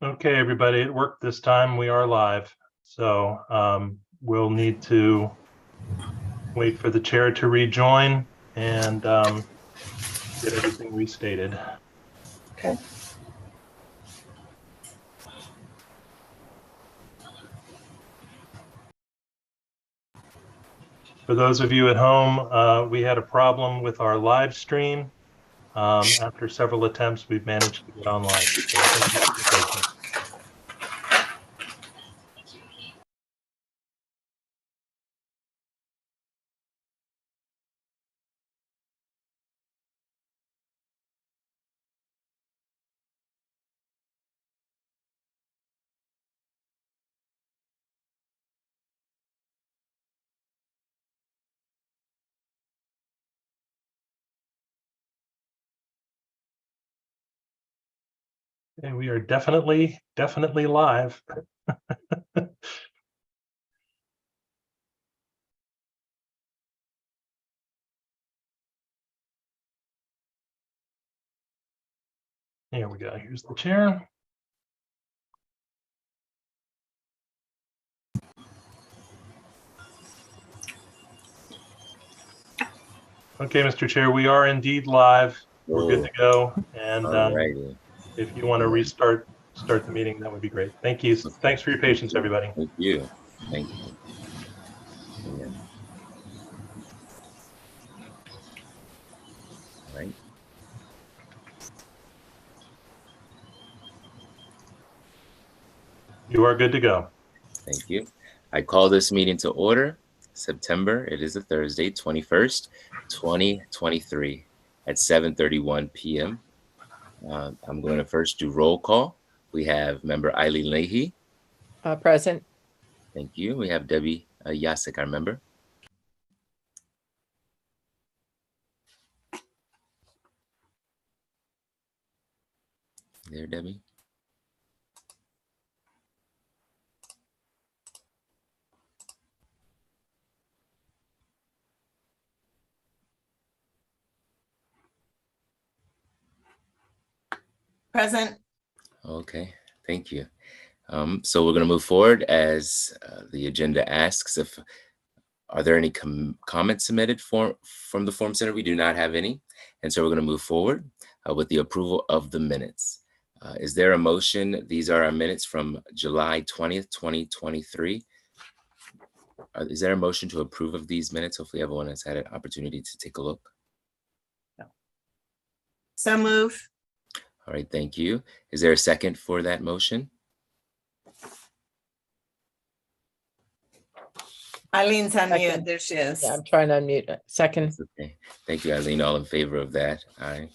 Okay, everybody, it worked this time. We are live. So we'll need to wait for the chair to rejoin and get everything restated. Okay. For those of you at home, we had a problem with our live stream. After several attempts, we've managed to get online. So thank you for your patience. And we are definitely live. Here we go. Here's the chair. Okay, Mr. Chair, we are indeed live. We're good to go. And if you want to start the meeting, that would be great. Thank you. Thanks for your patience, everybody. Thank you. Thank you. Yeah. All right. You are good to go. Thank you. I call this meeting to order. September, it is a Thursday, 21st, 2023 at 7:31 p.m. I'm going to first do roll call. We have member Eileen Leahy. Present. Thank you. We have Debbie Yasik, our member. There, Debbie. Present. Okay, thank you. So we're going to move forward as the agenda asks. Are there any comments submitted from the Form Center? We do not have any. And so we're going to move forward with the approval of the minutes. Is there a motion? These are our minutes from July 20th, 2023. Is there a motion to approve of these minutes? Hopefully everyone has had an opportunity to take a look. So move. All right, thank you. Is there a second for that motion? Eileen's on mute. Second. There she is. Yeah, I'm trying to unmute it. Second. Okay. Thank you, Eileen. All in favor of that? Aye.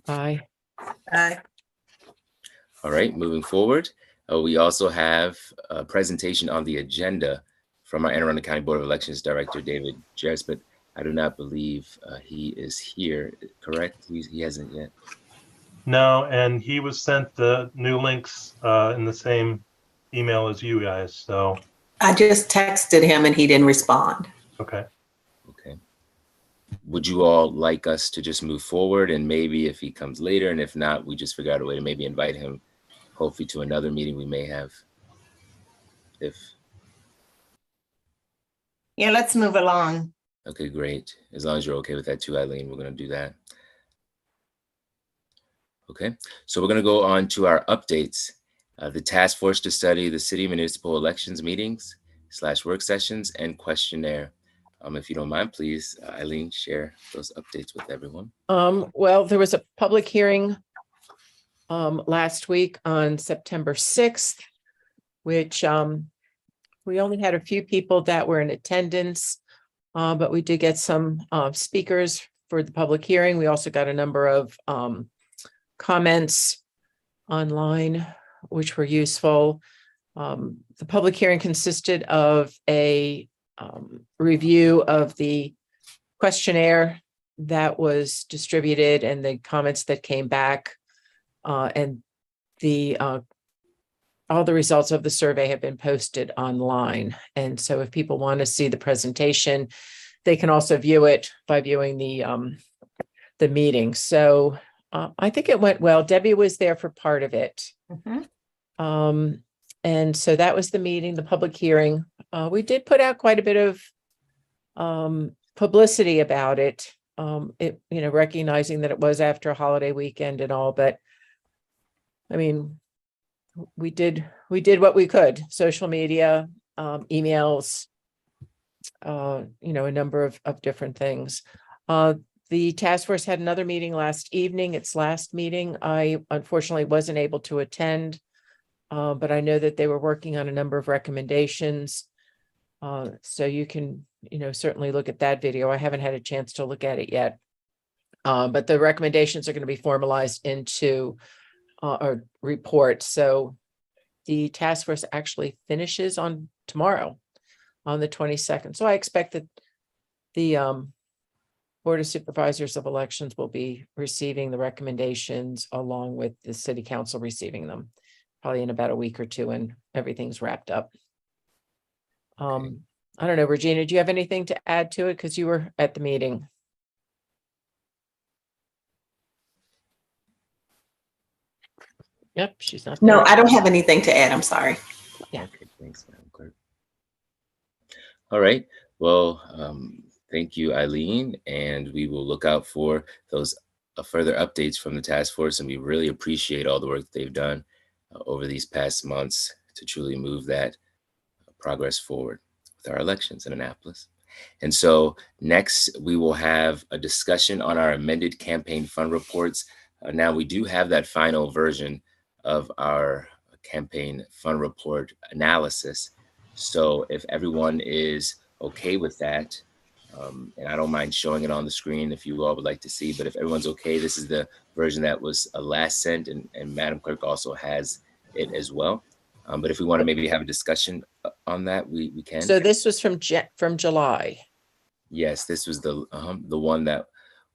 Aye. Aye. All right, moving forward. We also have a presentation on the agenda from our Anne Arundel County Board of Elections Director, David Jarrett, but I do not believe he is here, correct? He hasn't yet. No, and he was sent the new links in the same email as you guys. So I just texted him and he didn't respond. okay. Okay. Would you all like us to just move forward, and maybe if he comes later, and if not, we just figure out a way to maybe invite him, hopefully, to another meeting we may have. Yeah, let's move along. Okay, great. As long as you're okay with that too, Eileen, we're going to do that. Okay, so we're going to go on to our updates. The task force to study the city municipal elections meetings / work sessions and questionnaire. If you don't mind, please, Eileen, share those updates with everyone. Well, there was a public hearing last week on September 6th, which we only had a few people that were in attendance, but we did get some speakers for the public hearing. We also got a number of comments online, which were useful. The public hearing consisted of a review of the questionnaire that was distributed and the comments that came back, and all the results of the survey have been posted online. And so if people want to see the presentation, they can also view it by viewing the meeting. So I think it went well. Debbie was there for part of it. Mhm. And so that was the meeting, the public hearing. We did put out quite a bit of publicity about it. Recognizing that it was after a holiday weekend and all, but I mean, we did what we could. Social media, emails, a number of different things. The task force had another meeting last evening. Its last meeting. I unfortunately wasn't able to attend, but I know that they were working on a number of recommendations. So you can, certainly look at that video. I haven't had a chance to look at it yet. But the recommendations are going to be formalized into a report. So the task force actually finishes on tomorrow, on the 22nd. So I expect that the Board of Supervisors of Elections will be receiving the recommendations along with the City Council receiving them, probably in about a week or two, and everything's wrapped up. I don't know, Regina, do you have anything to add to it? Because you were at the meeting. Yep, she's not there. No, I don't have anything to add. I'm sorry. Yeah. Okay, thanks, Madam Clerk. All right. Well, thank you, Eileen, and we will look out for those further updates from the task force, and we really appreciate all the work that they've done over these past months to truly move that progress forward with our elections in Annapolis. And so next, we will have a discussion on our amended campaign fund reports. Now, we do have that final version of our campaign fund report analysis. So if everyone is okay with that, and I don't mind showing it on the screen if you all would like to see, but if everyone's okay, this is the version that was last sent, and Madam Clerk also has it as well. But if we want to maybe have a discussion on that, we can. So this was from July. Yes, this was the one that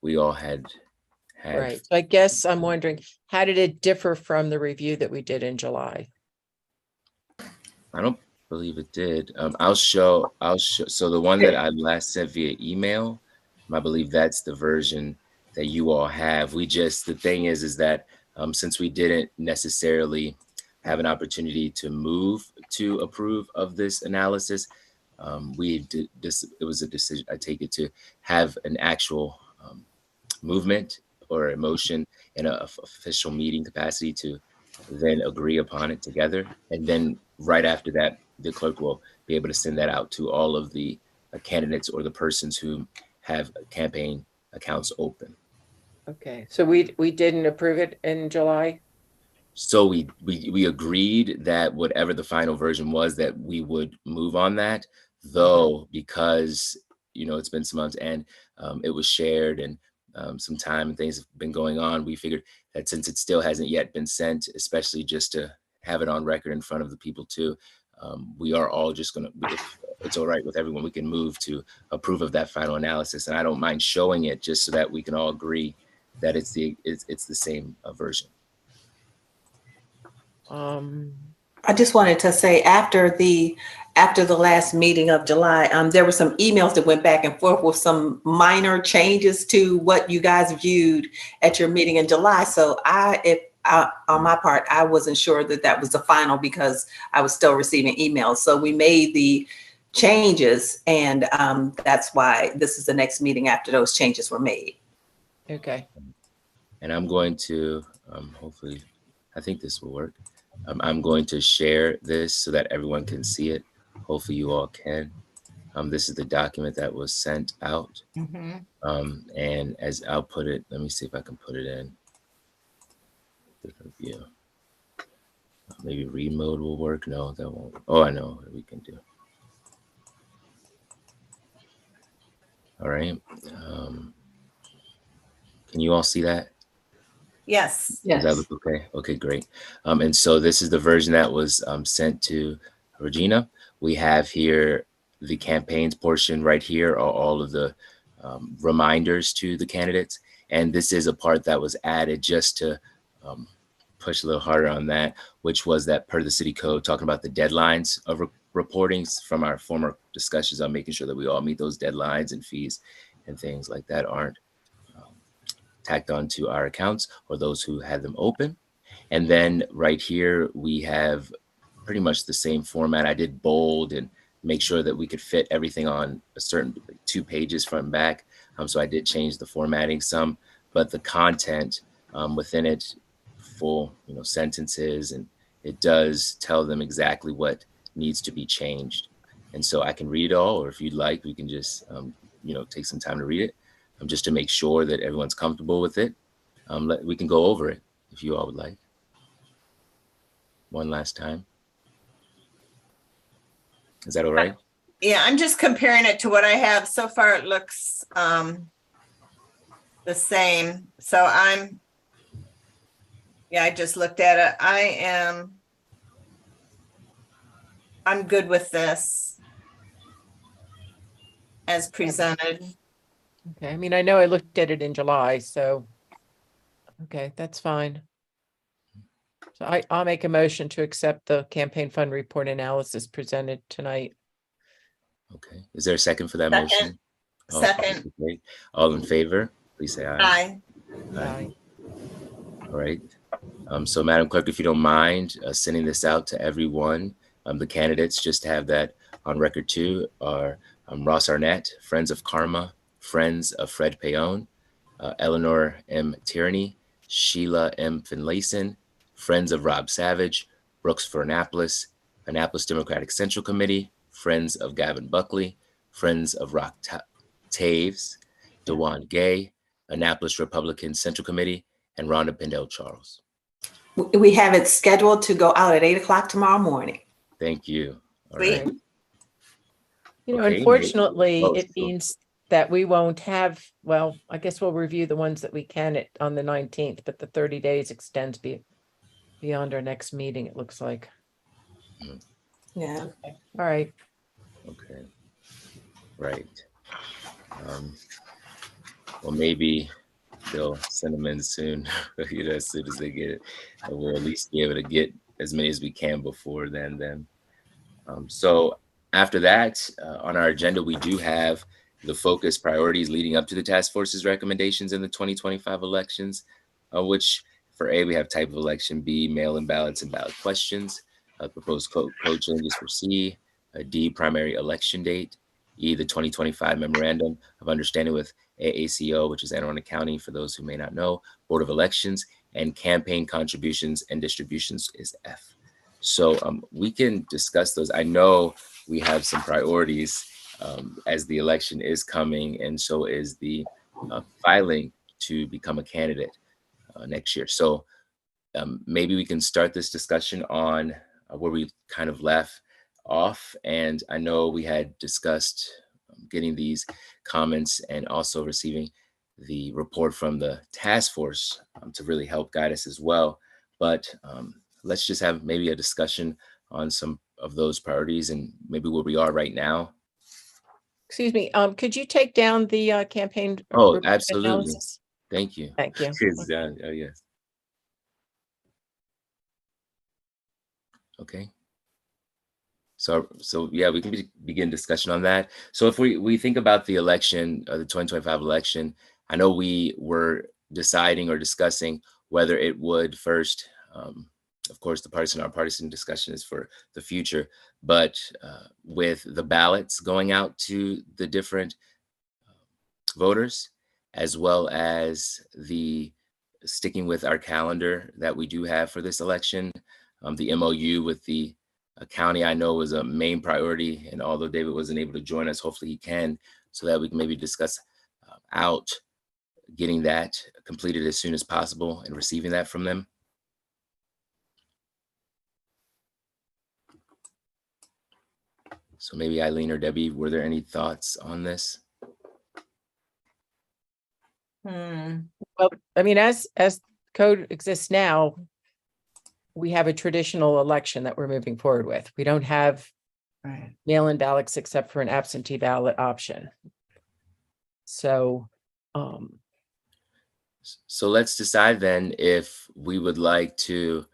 we all had. Right. So I guess I'm wondering, how did it differ from the review that we did in July? I don't believe it did. I'll show. So the one that I last sent via email, I believe that's the version that you all have. The thing is that since we didn't necessarily have an opportunity to move to approve of this analysis, it was a decision, I take it, to have an actual movement or a motion in an official meeting capacity to then agree upon it together. And then right after that, the clerk will be able to send that out to all of the candidates or the persons who have campaign accounts open. Okay, so we didn't approve it in July? So we agreed that whatever the final version was, that we would move on that, though, because it's been some months and it was shared and some time and things have been going on, we figured that since it still hasn't yet been sent, especially just to have it on record in front of the people too, we are all just gonna, if it's all right with everyone, we can move to approve of that final analysis. And I don't mind showing it just so that we can all agree that it's the same version. I just wanted to say, after the last meeting of July, there were some emails that went back and forth with some minor changes to what you guys viewed at your meeting in July. So on my part, I wasn't sure that was the final because I was still receiving emails. So we made the changes, and that's why this is the next meeting after those changes were made. Okay. And I'm going to, hopefully, I think this will work. I'm going to share this so that everyone can see it. Hopefully you all can. This is the document that was sent out. Mm-hmm. And as I'll put it, let me see if I can put it in different view. Maybe read mode will work. No, that won't. Oh, I know what we can do. All right. Can you all see that? Yes. Does that look okay? Okay, great. And so this is the version that was sent to Regina. We have here the campaigns portion right here are all of the reminders to the candidates. And this is a part that was added just to push a little harder on that, which was that per the city code, talking about the deadlines of reportings from our former discussions on making sure that we all meet those deadlines and fees and things like that aren't tacked onto our accounts or those who had them open. And then right here, we have pretty much the same format. I did bold and make sure that we could fit everything on a certain 2 pages front and back. So I did change the formatting some, but the content within it, full, sentences, and it does tell them exactly what needs to be changed. And so I can read it all, or if you'd like, we can just, take some time to read it, just to make sure that everyone's comfortable with it. We can go over it if you all would like. One last time. Is that all right? Yeah, I'm just comparing it to what I have. So far, it looks the same. So I just looked at it. I'm good with this as presented. Okay, I mean, I know I looked at it in July, so, okay, that's fine. So I'll make a motion to accept the campaign fund report analysis presented tonight. Okay. Is there a second for that Second. motion? Second. Okay. All in favor, please say aye. Aye. Aye. All right. So Madam Clerk, if you don't mind sending this out to everyone, the candidates, just to have that on record too, are Ross Arnett, Friends of Karma, Friends of Fred Payon, Eleanor M. Tierney, Sheila M. Finlayson, Friends of Rob Savage, Brooks for Annapolis, Annapolis Democratic Central Committee, Friends of Gavin Buckley, Friends of Rock Taves, DeJuan Gay, Annapolis Republican Central Committee, and Rhonda Pendell Charles. We have it scheduled to go out at 8 o'clock tomorrow morning. Thank you. All Sweet. right. Okay. Unfortunately, Oh, it means that we won't have, well, I guess we'll review the ones that we can on the 19th, but the 30 days extends beyond our next meeting, it looks like. Yeah. All right. Okay. Right. Well, maybe they'll send them in soon, as soon as they get it. And we'll at least be able to get as many as we can before then. So after that, on our agenda, we do have the focus priorities leading up to the task force's recommendations in the 2025 elections, which for A, we have type of election, B, mail-in ballots and ballot questions, proposed code changes for C, D, primary election date, E, the 2025 memorandum of understanding with AACO, which is Anne Arundel County, for those who may not know, Board of Elections, and campaign contributions and distributions is F. So we can discuss those. I know we have some priorities as the election is coming, and so is the filing to become a candidate next year. So maybe we can start this discussion on where we kind of left off. And I know we had discussed getting these comments and also receiving the report from the task force to really help guide us as well. But let's just have maybe a discussion on some of those priorities and maybe where we are right now. Excuse me, could you take down the campaign? Oh, report absolutely. analysis? Thank you. Thank you. Yes. Okay. So yeah, we can begin discussion on that. So if we think about the election, the 2025 election, I know we were deciding or discussing whether it would first, of course, our partisan discussion is for the future, but with the ballots going out to the different voters, as well as the sticking with our calendar that we do have for this election, the MOU with the county, I know, was a main priority. And although David wasn't able to join us, hopefully he can, so that we can maybe discuss out getting that completed as soon as possible and receiving that from them. So maybe Eileen or Debbie, were there any thoughts on this? Well, I mean, as code exists now, we have a traditional election that we're moving forward with. We don't have mail-in ballots except for an absentee ballot option. So, so let's decide then if we would like to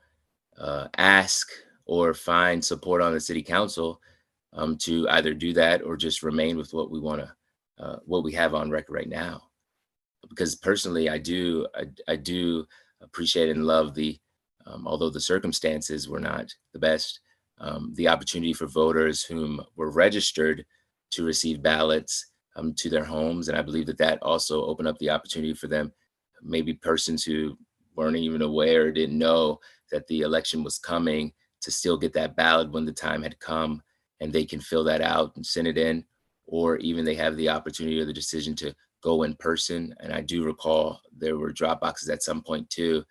ask or find support on the city council to either do that or just remain with what we want to, what we have on record right now. Because personally, I do appreciate and love the, although the circumstances were not the best, the opportunity for voters whom were registered to receive ballots to their homes. And I believe that that also opened up the opportunity for them, maybe persons who weren't even aware or didn't know that the election was coming, to still get that ballot when the time had come, and they can fill that out and send it in, or even they have the opportunity or the decision to go in person. And I do recall there were drop boxes at some point too,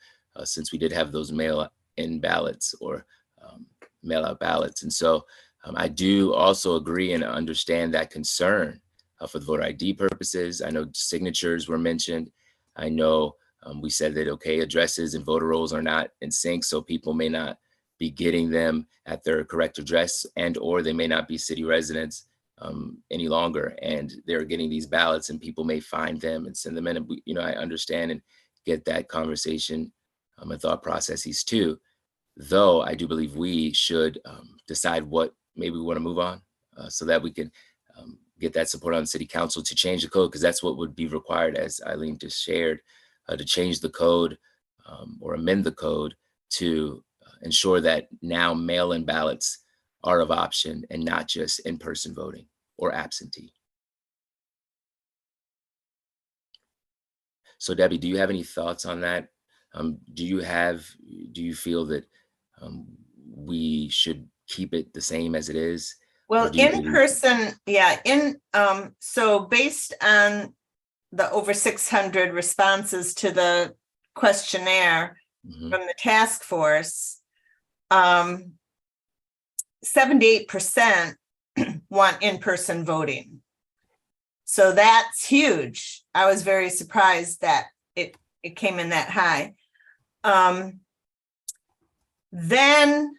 since we did have those mail-in ballots or mail-out ballots. And so I do also agree and understand that concern for the voter ID purposes. I know signatures were mentioned. I know we said that, okay, addresses and voter rolls are not in sync, so people may not be getting them at their correct address, and or they may not be city residents any longer, and they're getting these ballots and people may find them and send them in. And we, I understand and get that conversation and thought processes too. Though I do believe we should decide what maybe we want to move on, so that we can get that support on the city council to change the code, because that's what would be required, as Eileen just shared, to change the code or amend the code to ensure that now mail-in ballots are of option and not just in-person voting or absentee. So Debbie, do you have any thoughts on that? Do you feel that we should keep it the same as it is? Well, in person, yeah, so based on the over 600 responses to the questionnaire from the task force, 78% want in-person voting. So that's huge. I was very surprised that it came in that high. Then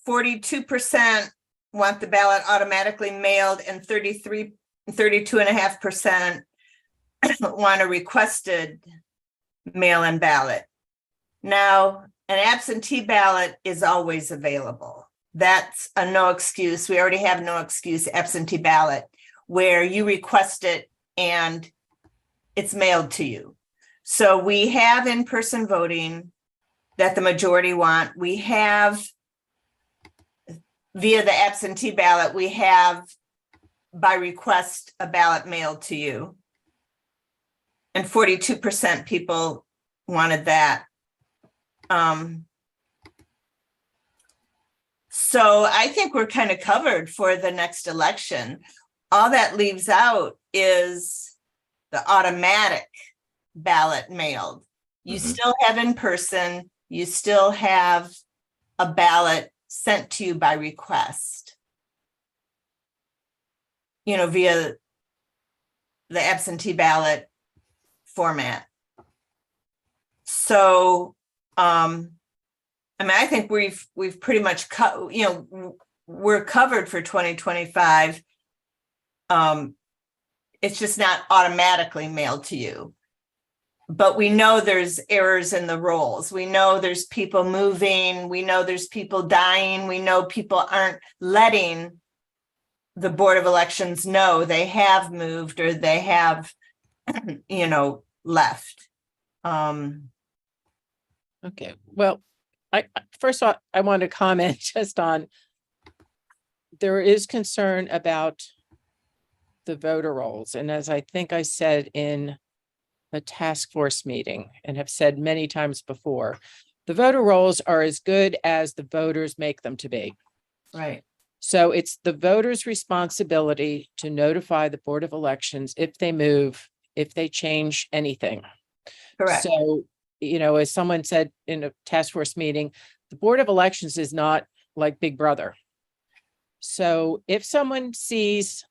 42% want the ballot automatically mailed, and 32.5% want a requested mail-in ballot. Now, an absentee ballot is always available. That's a no excuse. We already have no excuse absentee ballot, where you request it and it's mailed to you. So we have in-person voting that the majority want. We have, via the absentee ballot, we have by request a ballot mailed to you. And 42% people wanted that. So I think we're kind of covered for the next election. All that leaves out is the automatic ballot mailed. You still have in person, you still have a ballot sent to you by request, via the absentee ballot format. So, I think we've pretty much we're covered for 2025. It's just not automatically mailed to you. But we know there's errors in the rolls. We know there's people moving. We know there's people dying. We know people aren't letting the Board of Elections know they have moved or they have, left. Okay, well, first of all, I want to comment just on, there is concern about the voter rolls. And as I think I said in a task force meeting and have said many times before, the voter rolls are as good as the voters make them to be. Right. So it's the voters' responsibility to notify the Board of Elections if they move, if they change anything. Correct. So, as someone said in a task force meeting, the Board of Elections is not like Big Brother. So if someone sees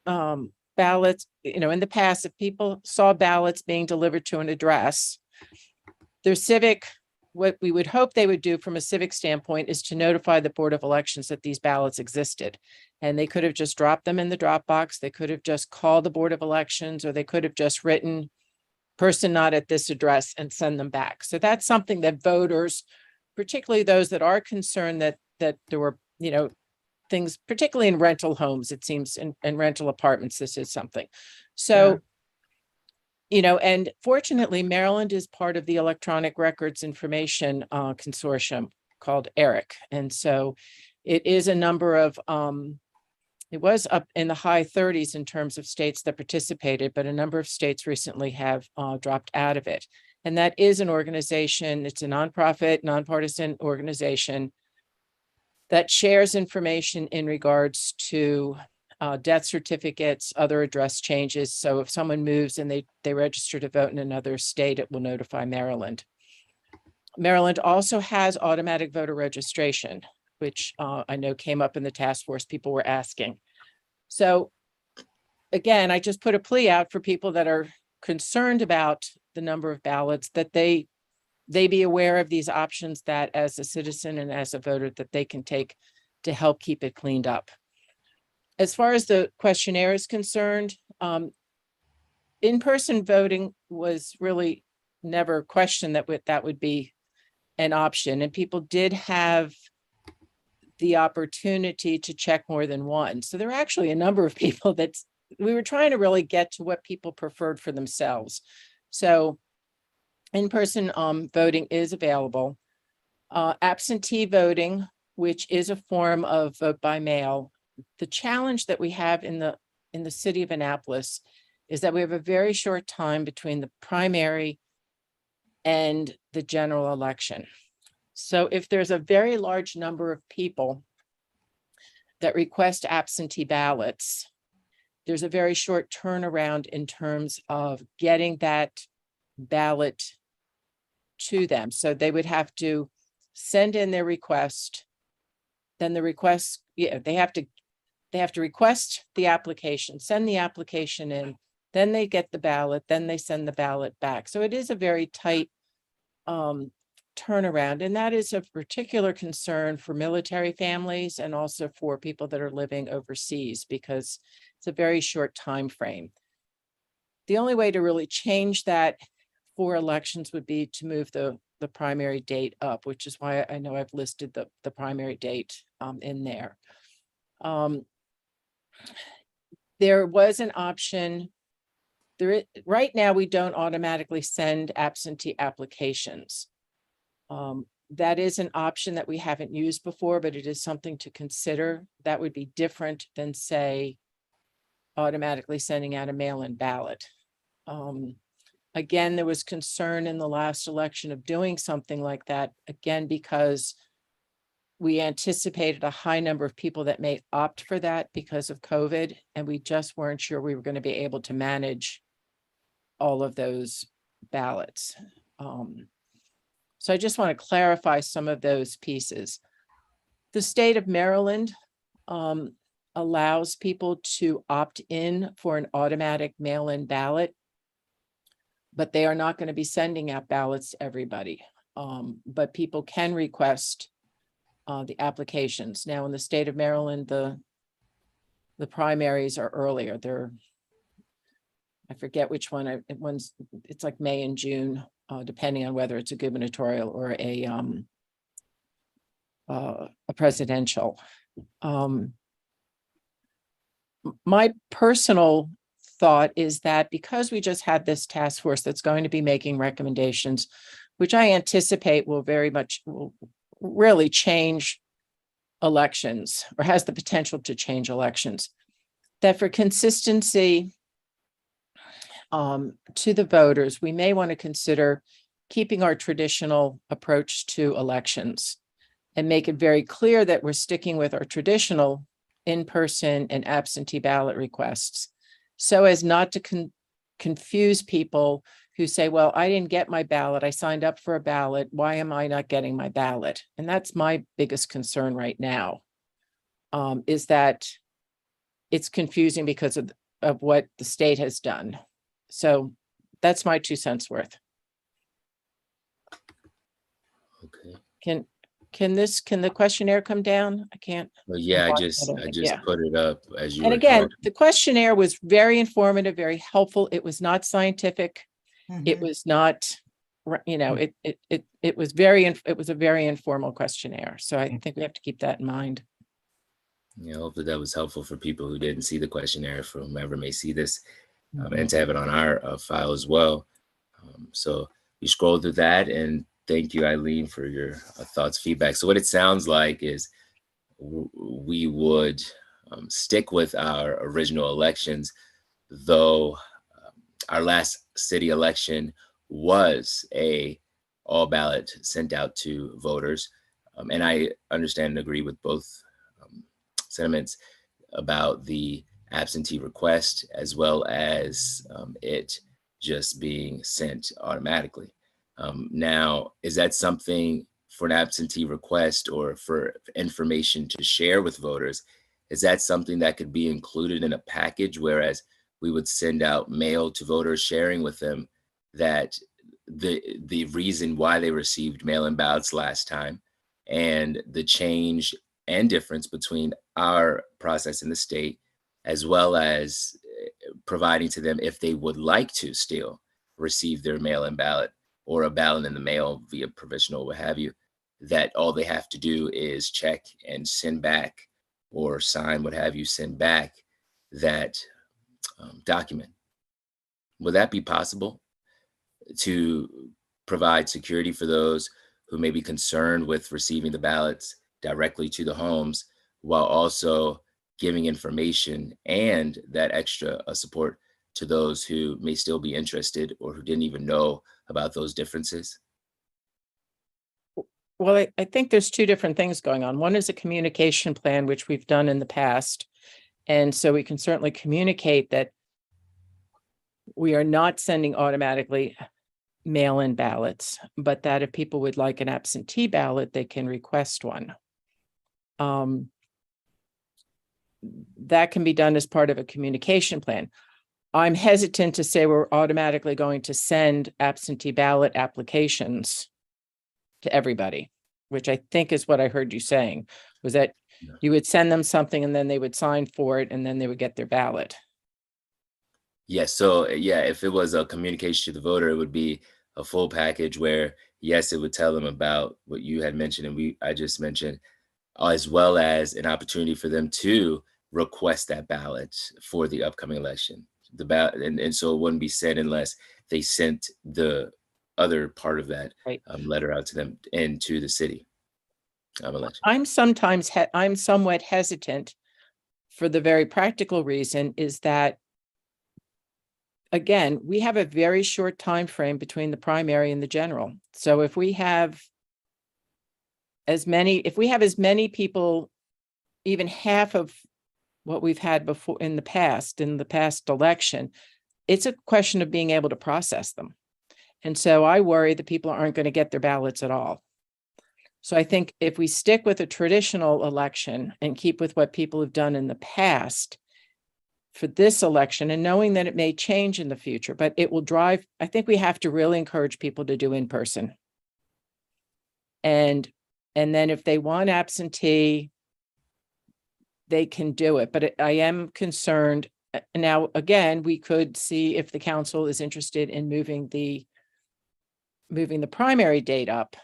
ballots, in the past, if people saw ballots being delivered to an address, their civic, what we would hope they would do from a civic standpoint is to notify the Board of Elections that these ballots existed. And they could have just dropped them in the drop box. They could have just called the Board of Elections, or they could have just written person not at this address and send them back. So that's something that voters particularly those that are concerned that there were, things, particularly in rental homes, it seems, in rental apartments, this is something. So, and fortunately, Maryland is part of the Electronic Records Information Consortium called ERIC. And so it is a number of, it was up in the high 30s in terms of states that participated, but a number of states recently have dropped out of it. And that is an organization, it's a nonprofit, nonpartisan organization that shares information in regards to death certificates, other address changes. So if someone moves and they register to vote in another state, it will notify Maryland. Maryland also has automatic voter registration, which I know came up in the task force, people were asking. So again, I just put a plea out for people that are concerned about the number of ballots, that they be aware of these options that as a citizen and as a voter that they can take to help keep it cleaned up. As far as the questionnaire is concerned, in-person voting was really never questioned that would be an option. And people did have the opportunity to check more than one. So there are actually a number of people that we were trying to really get to what people preferred for themselves. So in-person voting is available. Absentee voting, which is a form of vote by mail. The challenge that we have in the city of Annapolis is that we have a very short time between the primary and the general election. So if there's a very large number of people that request absentee ballots, there's a very short turnaround in terms of getting that ballot to them. So they would have to send in their request. Then the request, they have to request the application, send the application in, then they get the ballot, then they send the ballot back. So it is a very tight turnaround. And that is of particular concern for military families and also for people that are living overseas, because it's a very short time frame. The only way to really change that for elections would be to move the primary date up, which is why I know I've listed the primary date in there. There was an option. Right now, we don't automatically send absentee applications. That is an option that we haven't used before, but it is something to consider. That would be different than, say, automatically sending out a mail-in ballot. Again, there was concern in the last election of doing something like that, again, because we anticipated a high number of people that may opt for that because of COVID, and we just weren't sure we were going to be able to manage all of those ballots. So I just want to clarify some of those pieces. The state of Maryland allows people to opt in for an automatic mail-in ballot, but they are not going to be sending out ballots to everybody. But people can request the applications. Now in the state of Maryland, the primaries are earlier. I forget which one. It's like May and June, depending on whether it's a gubernatorial or a presidential. My personal thought is that because we just had this task force that's going to be making recommendations, which I anticipate will really change elections, or has the potential to change elections, that for consistency to the voters, we may want to consider keeping our traditional approach to elections and make it very clear that we're sticking with our traditional in-person and absentee ballot requests, so as not to confuse people who say, well, I didn't get my ballot. I signed up for a ballot. Why am I not getting my ballot? And that's my biggest concern right now, is that it's confusing because of what the state has done. So that's my 2 cents worth. Okay. Can the questionnaire come down? I can't. Well, yeah, I just Yeah. put it up as you And were again, talking. the questionnaire was very informative, very helpful. It was not scientific. It was not it was a very informal questionnaire. So I think we have to keep that in mind. Yeah, hopefully that was helpful for people who didn't see the questionnaire, for whomever may see this, and to have it on our file as well. So we scrolled through that, and thank you, Eileen, for your thoughts, feedback. So what it sounds like is we would stick with our original elections, though our last city election was a all ballot sent out to voters. And I understand and agree with both sentiments about the absentee request, as well as it just being sent automatically. Now, is that something for an absentee request or for information to share with voters? Is that something that could be included in a package, whereas we would send out mail to voters sharing with them that the reason why they received mail-in ballots last time and the change and difference between our process in the state, as well as providing to them if they would like to still receive their mail-in ballot or a ballot in the mail via provisional, what have you, that all they have to do is check and send back or sign, what have you, send back that document. Would that be possible to provide security for those who may be concerned with receiving the ballots directly to the homes, while also giving information and that extra support to those who may still be interested or who didn't even know about those differences? Well, I think there's two different things going on. One is a communication plan, which we've done in the past. And so we can certainly communicate that we are not sending automatically mail-in ballots, but that if people would like an absentee ballot, they can request one. That can be done as part of a communication plan. I'm hesitant to say we're automatically going to send absentee ballot applications to everybody, which I think is what I heard you saying, was that you would send them something and then they would sign for it and then they would get their ballot. Yes. So yeah, if it was a communication to the voter, it would be a full package where, yes, it would tell them about what you had mentioned and I just mentioned, as well as an opportunity for them to request that ballot for the upcoming election. The ballot, and so it wouldn't be sent unless they sent the other part of that Right. Letter out to them and to the city election. I'm somewhat hesitant for the very practical reason is that, again, we have a very short time frame between the primary and the general. So if we have as many people, even half of what we've had before in the past election, it's a question of being able to process them. And so I worry that people aren't going to get their ballots at all. So I think if we stick with a traditional election and keep with what people have done in the past for this election, and knowing that it may change in the future, but it will drive, I think we have to really encourage people to do in person. And then if they want absentee, they can do it. But I am concerned. Now, again, we could see if the council is interested in moving the primary date up.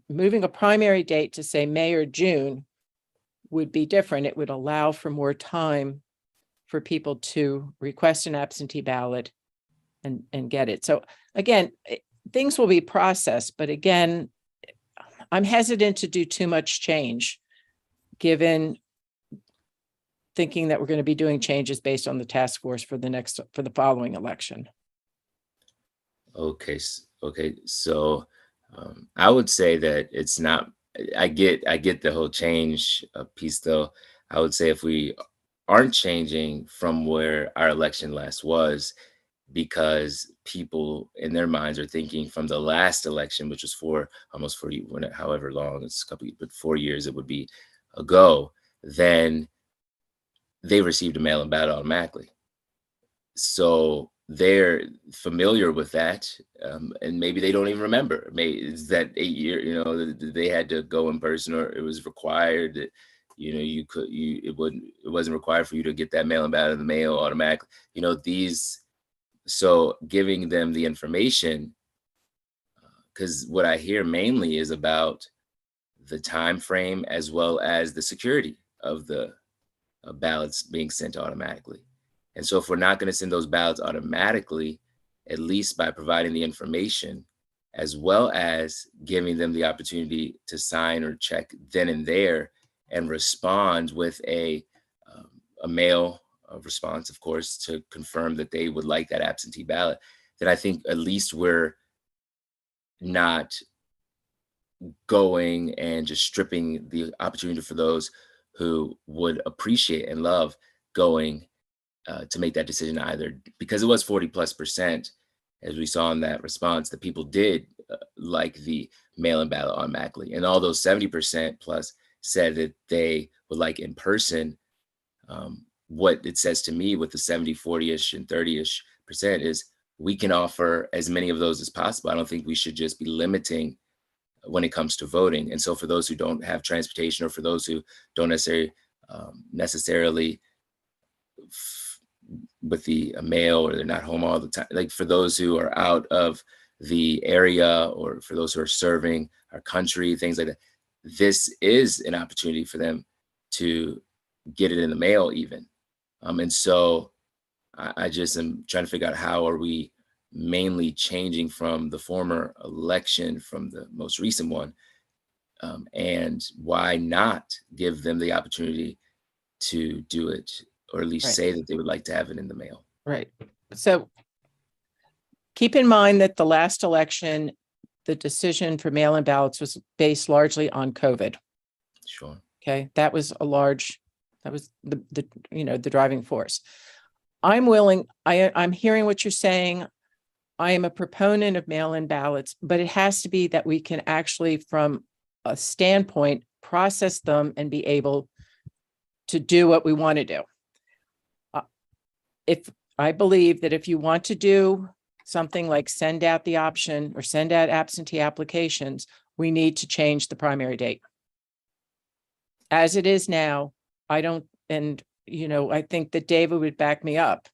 Moving a primary date to say May or June would be different. It would allow for more time for people to request an absentee ballot and get it. So again, things will be processed, but again, I'm hesitant to do too much change, given thinking that we're going to be doing changes based on the task force for the following election. Okay. So I would say that it's not, I get the whole change piece though. I would say if we aren't changing from where our election last was, because people in their minds are thinking from the last election, which was however long, it's a couple, but 4 years it would be ago, then they received a mail-in ballot automatically. So they're familiar with that, and maybe they don't even remember. Maybe it's that 8 year, they had to go in person, or it was required that, it wasn't required for you to get that mail-in ballot in the mail automatically. So giving them the information because what I hear mainly is about the time frame as well as the security of the ballots being sent automatically. And so if we're not going to send those ballots automatically, at least by providing the information, as well as giving them the opportunity to sign or check then and there and respond with a mail response, of course, to confirm that they would like that absentee ballot, then I think at least we're not going and just stripping the opportunity for those who would appreciate and love going to make that decision either, because it was 40+%, as we saw in that response, that people did like the mail-in ballot automatically. And all those 70% plus said that they would like in person. What it says to me with the 70, 40-ish and 30-ish percent is we can offer as many of those as possible. I don't think we should just be limiting when it comes to voting. And so for those who don't have transportation, or for those who don't necessarily with the mail, or they're not home all the time, like for those who are out of the area, or for those who are serving our country, things like that, this is an opportunity for them to get it in the mail even. And so I just am trying to figure out, how are we mainly changing from the former election, from the most recent one, and why not give them the opportunity to do it, or at least Right. say that they would like to have it in the mail. Right. So keep in mind that the last election, the decision for mail-in ballots was based largely on COVID. Sure. Okay, that was the the driving force. I'm hearing what you're saying. I am a proponent of mail-in ballots, but it has to be that we can actually, from a standpoint, process them and be able to do what we want to do. If I believe that if you want to do something like send out the option or send out absentee applications, we need to change the primary date. As it is now, I don't, and I think that David would back me up.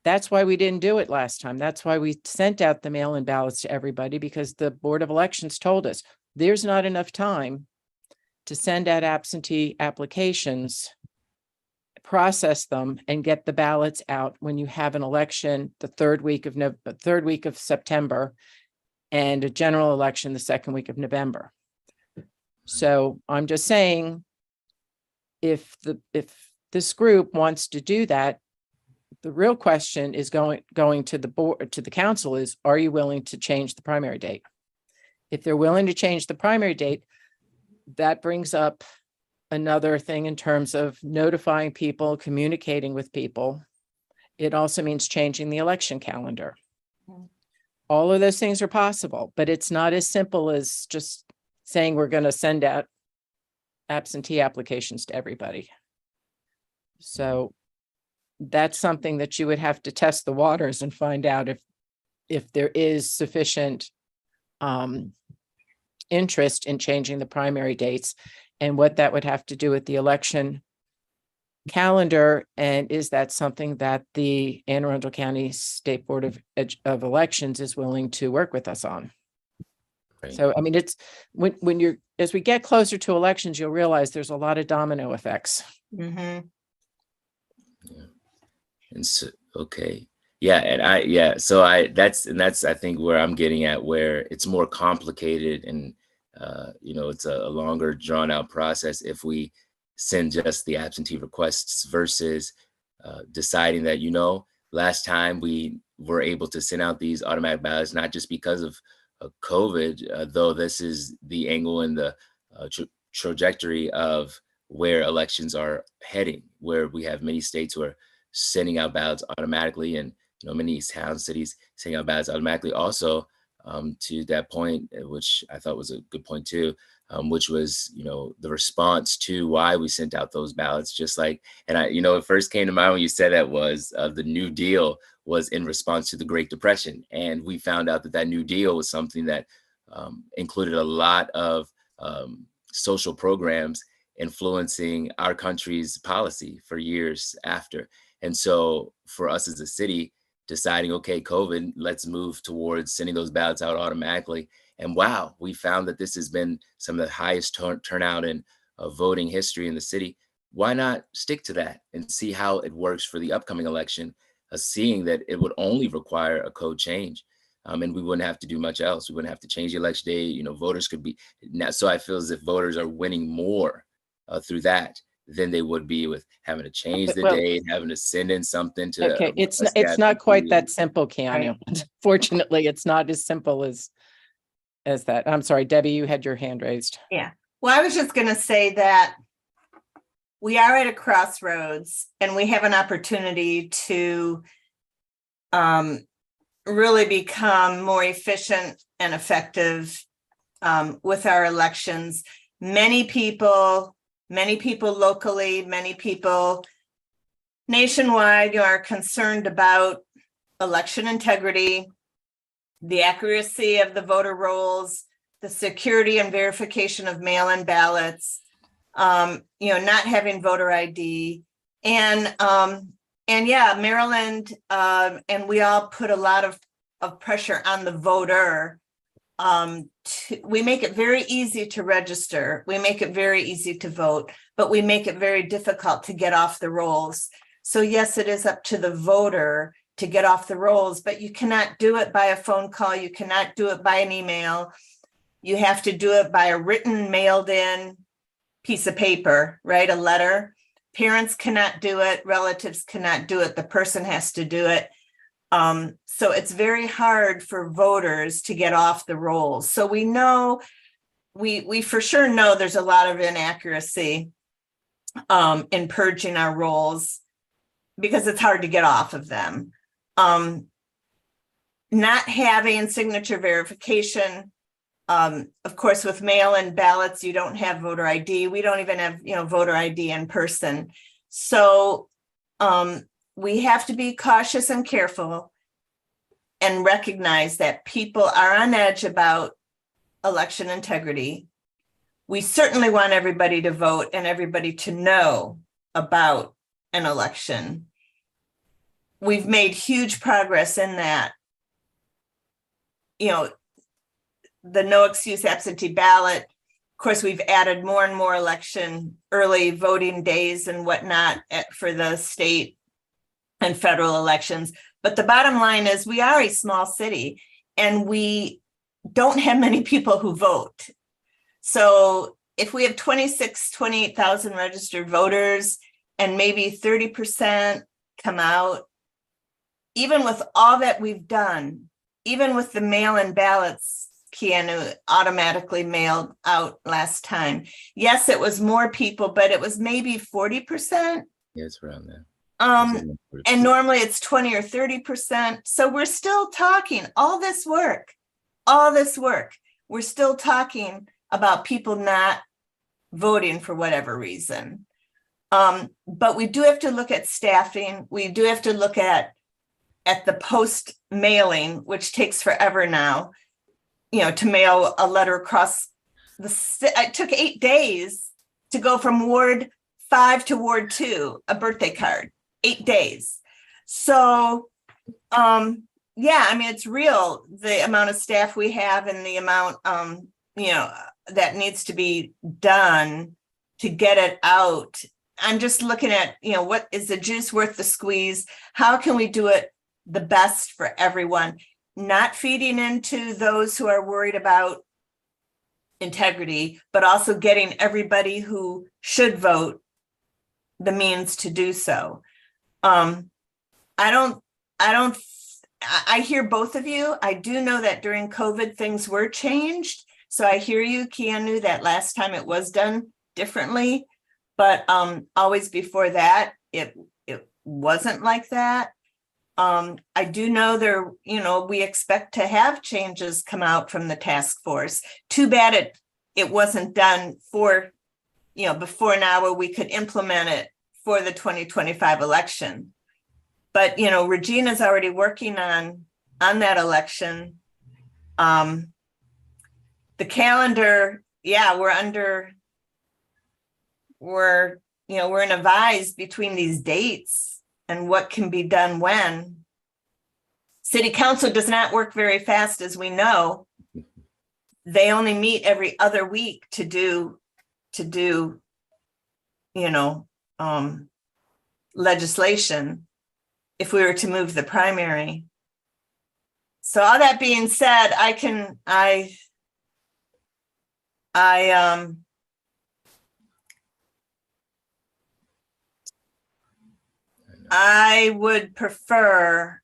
That's why we didn't do it last time. That's why we sent out the mail-in ballots to everybody, because the Board of Elections told us there's not enough time to send out absentee applications, process them, and get the ballots out when you have an election the third week of September, and a general election the second week of November. So I'm just saying, if this group wants to do that, the real question is going to the board, to the council, is, are you willing to change the primary date? If they're willing to change the primary date, that brings up another thing in terms of notifying people, communicating with people. It also means changing the election calendar. All of those things are possible, but it's not as simple as just saying we're going to send out absentee applications to everybody. So that's something that you would have to test the waters and find out if there is sufficient interest in changing the primary dates, and what that would have to do with the election calendar. And is that something that the Anne Arundel County State Board of Elections is willing to work with us on? Right. So, I mean, it's when as we get closer to elections, you'll realize there's a lot of domino effects. Mm-hmm. Yeah. And so, okay. Yeah. And so that's, I think, where I'm getting at, where it's more complicated, and, it's a longer drawn out process if we send just the absentee requests versus deciding that, last time we were able to send out these automatic ballots, not just because of COVID, though this is the angle and the trajectory of where elections are heading, where we have many states who are sending out ballots automatically, and many town cities sending out ballots automatically. Also, to that point, which I thought was a good point too, which was the response to why we sent out those ballots. Just like, and it first came to mind when you said that was the New Deal was in response to the Great Depression, and we found out that New Deal was something that included a lot of social programs influencing our country's policy for years after. And so for us as a city, deciding, okay, COVID, let's move towards sending those ballots out automatically. And wow, we found that this has been some of the highest turnout in voting history in the city. Why not stick to that and see how it works for the upcoming election, seeing that it would only require a code change. And we wouldn't have to do much else. We wouldn't have to change the election day. You know, voters could be now. So I feel as if voters are winning more through that than they would be with having to change the Well, date, having to send in something to. Okay, it's not quite that simple, Keanu. Fortunately, it's not as simple as that. I'm sorry, Debbie, you had your hand raised. Yeah. Well, I was just going to say that we are at a crossroads and we have an opportunity to really become more efficient and effective with our elections. Many people locally, many people nationwide are concerned about election integrity, the accuracy of the voter rolls, the security and verification of mail-in ballots, not having voter ID, and yeah, Maryland, and we all put a lot of pressure on the voter. We make it very easy to register. We make it very easy to vote, but we make it very difficult to get off the rolls. So yes, it is up to the voter to get off the rolls, but you cannot do it by a phone call. You cannot do it by an email. You have to do it by a written, mailed in piece of paper, right? A letter. Parents cannot do it. Relatives cannot do it. The person has to do it. So it's very hard for voters to get off the rolls. So we know, we for sure know there's a lot of inaccuracy in purging our rolls because it's hard to get off of them. Not having signature verification. Of course, with mail-in ballots, you don't have voter ID. We don't even have, voter ID in person. So we have to be cautious and careful and recognize that people are on edge about election integrity. We certainly want everybody to vote and everybody to know about an election. We've made huge progress in that. The no excuse absentee ballot. Of course, we've added more and more election early voting days and whatnot for the state and federal elections. But the bottom line is we are a small city and we don't have many people who vote. So if we have 28,000 registered voters and maybe 30% come out, even with all that we've done, even with the mail-in ballots, Keanu, automatically mailed out last time. Yes, it was more people, but it was maybe 40%. Yeah, it's around there. And normally it's 20 or 30%. So we're still talking all this work. We're still talking about people not voting for whatever reason. But we do have to look at staffing. We do have to look at the post mailing, which takes forever now. To mail a letter across it took 8 days to go from Ward 5 to Ward 2, a birthday card, 8 days. So, it's real, the amount of staff we have and the amount, that needs to be done to get it out. I'm just looking at, what is the juice worth the squeeze? How can we do it the best for everyone? Not feeding into those who are worried about integrity, but also getting everybody who should vote the means to do so. I hear both of you. I do know that during COVID things were changed. So I hear you, Keanu, that last time it was done differently, but always before that, it wasn't like that. I do know we expect to have changes come out from the task force. Too bad it wasn't done before now where we could implement it for the 2025 election. But, Regina's already working on that election. The calendar, we're in a vise between these dates and what can be done when. City council does not work very fast, as we know. they only meet every other week to do, you know, legislation if we were to move the primary. So all that being said, I would prefer,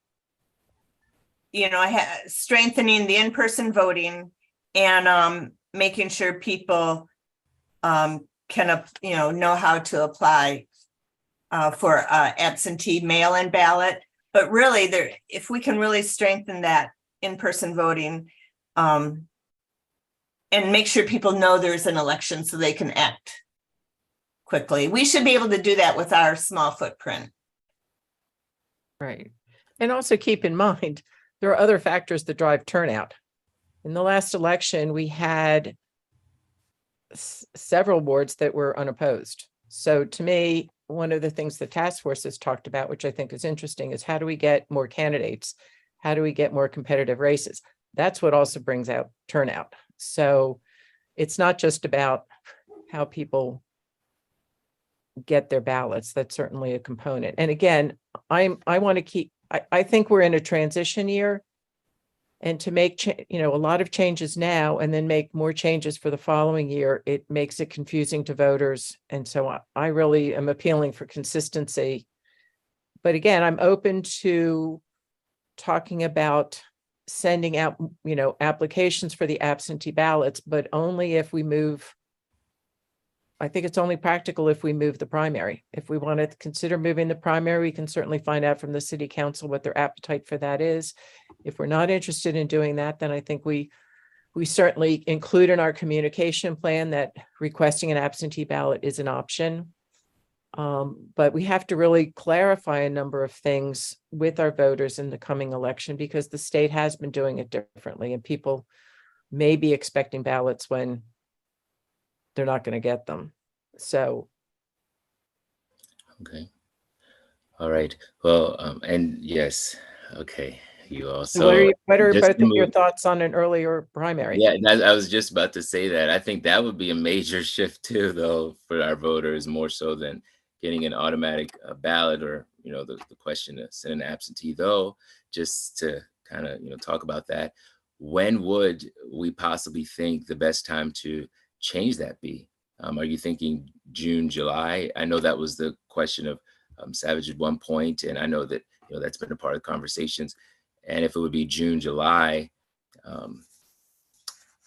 strengthening the in-person voting and making sure people can, know how to apply for absentee mail-in ballot. But really, if we can really strengthen that in-person voting and make sure people know there's an election so they can act quickly, we should be able to do that with our small footprint. Right. And also keep in mind, there are other factors that drive turnout. In the last election, we had several wards that were unopposed. So to me, one of the things the task force has talked about, which I think is interesting, is how do we get more candidates? How do we get more competitive races? That's what also brings out turnout. So it's not just about how people get their ballots. That's certainly a component. And again, I think we're in a transition year, and to make a lot of changes now and then make more changes for the following year, it makes it confusing to voters. And so I really am appealing for consistency. But again, I'm open to talking about sending out, applications for the absentee ballots, but only if we move. I think it's only practical if we move the primary. If we want to consider moving the primary, we can certainly find out from the city council what their appetite for that is. If we're not interested in doing that, then I think we certainly include in our communication plan that requesting an absentee ballot is an option. But we have to really clarify a number of things with our voters in the coming election, because the state has been doing it differently, and people may be expecting ballots when they're not going to get them. So. Okay. All right. Well, and yes. Okay. You also. What are both of your thoughts on an earlier primary? Yeah, I was just about to say that. I think that would be a major shift too, though, for our voters, more so than getting an automatic ballot or, the question to send an absentee, though, just to kind of, talk about that. When would we possibly think the best time to change that be? Are you thinking June, July? I know that was the question of Savage at one point, and I know that that's been a part of conversations. And if it would be June, July, of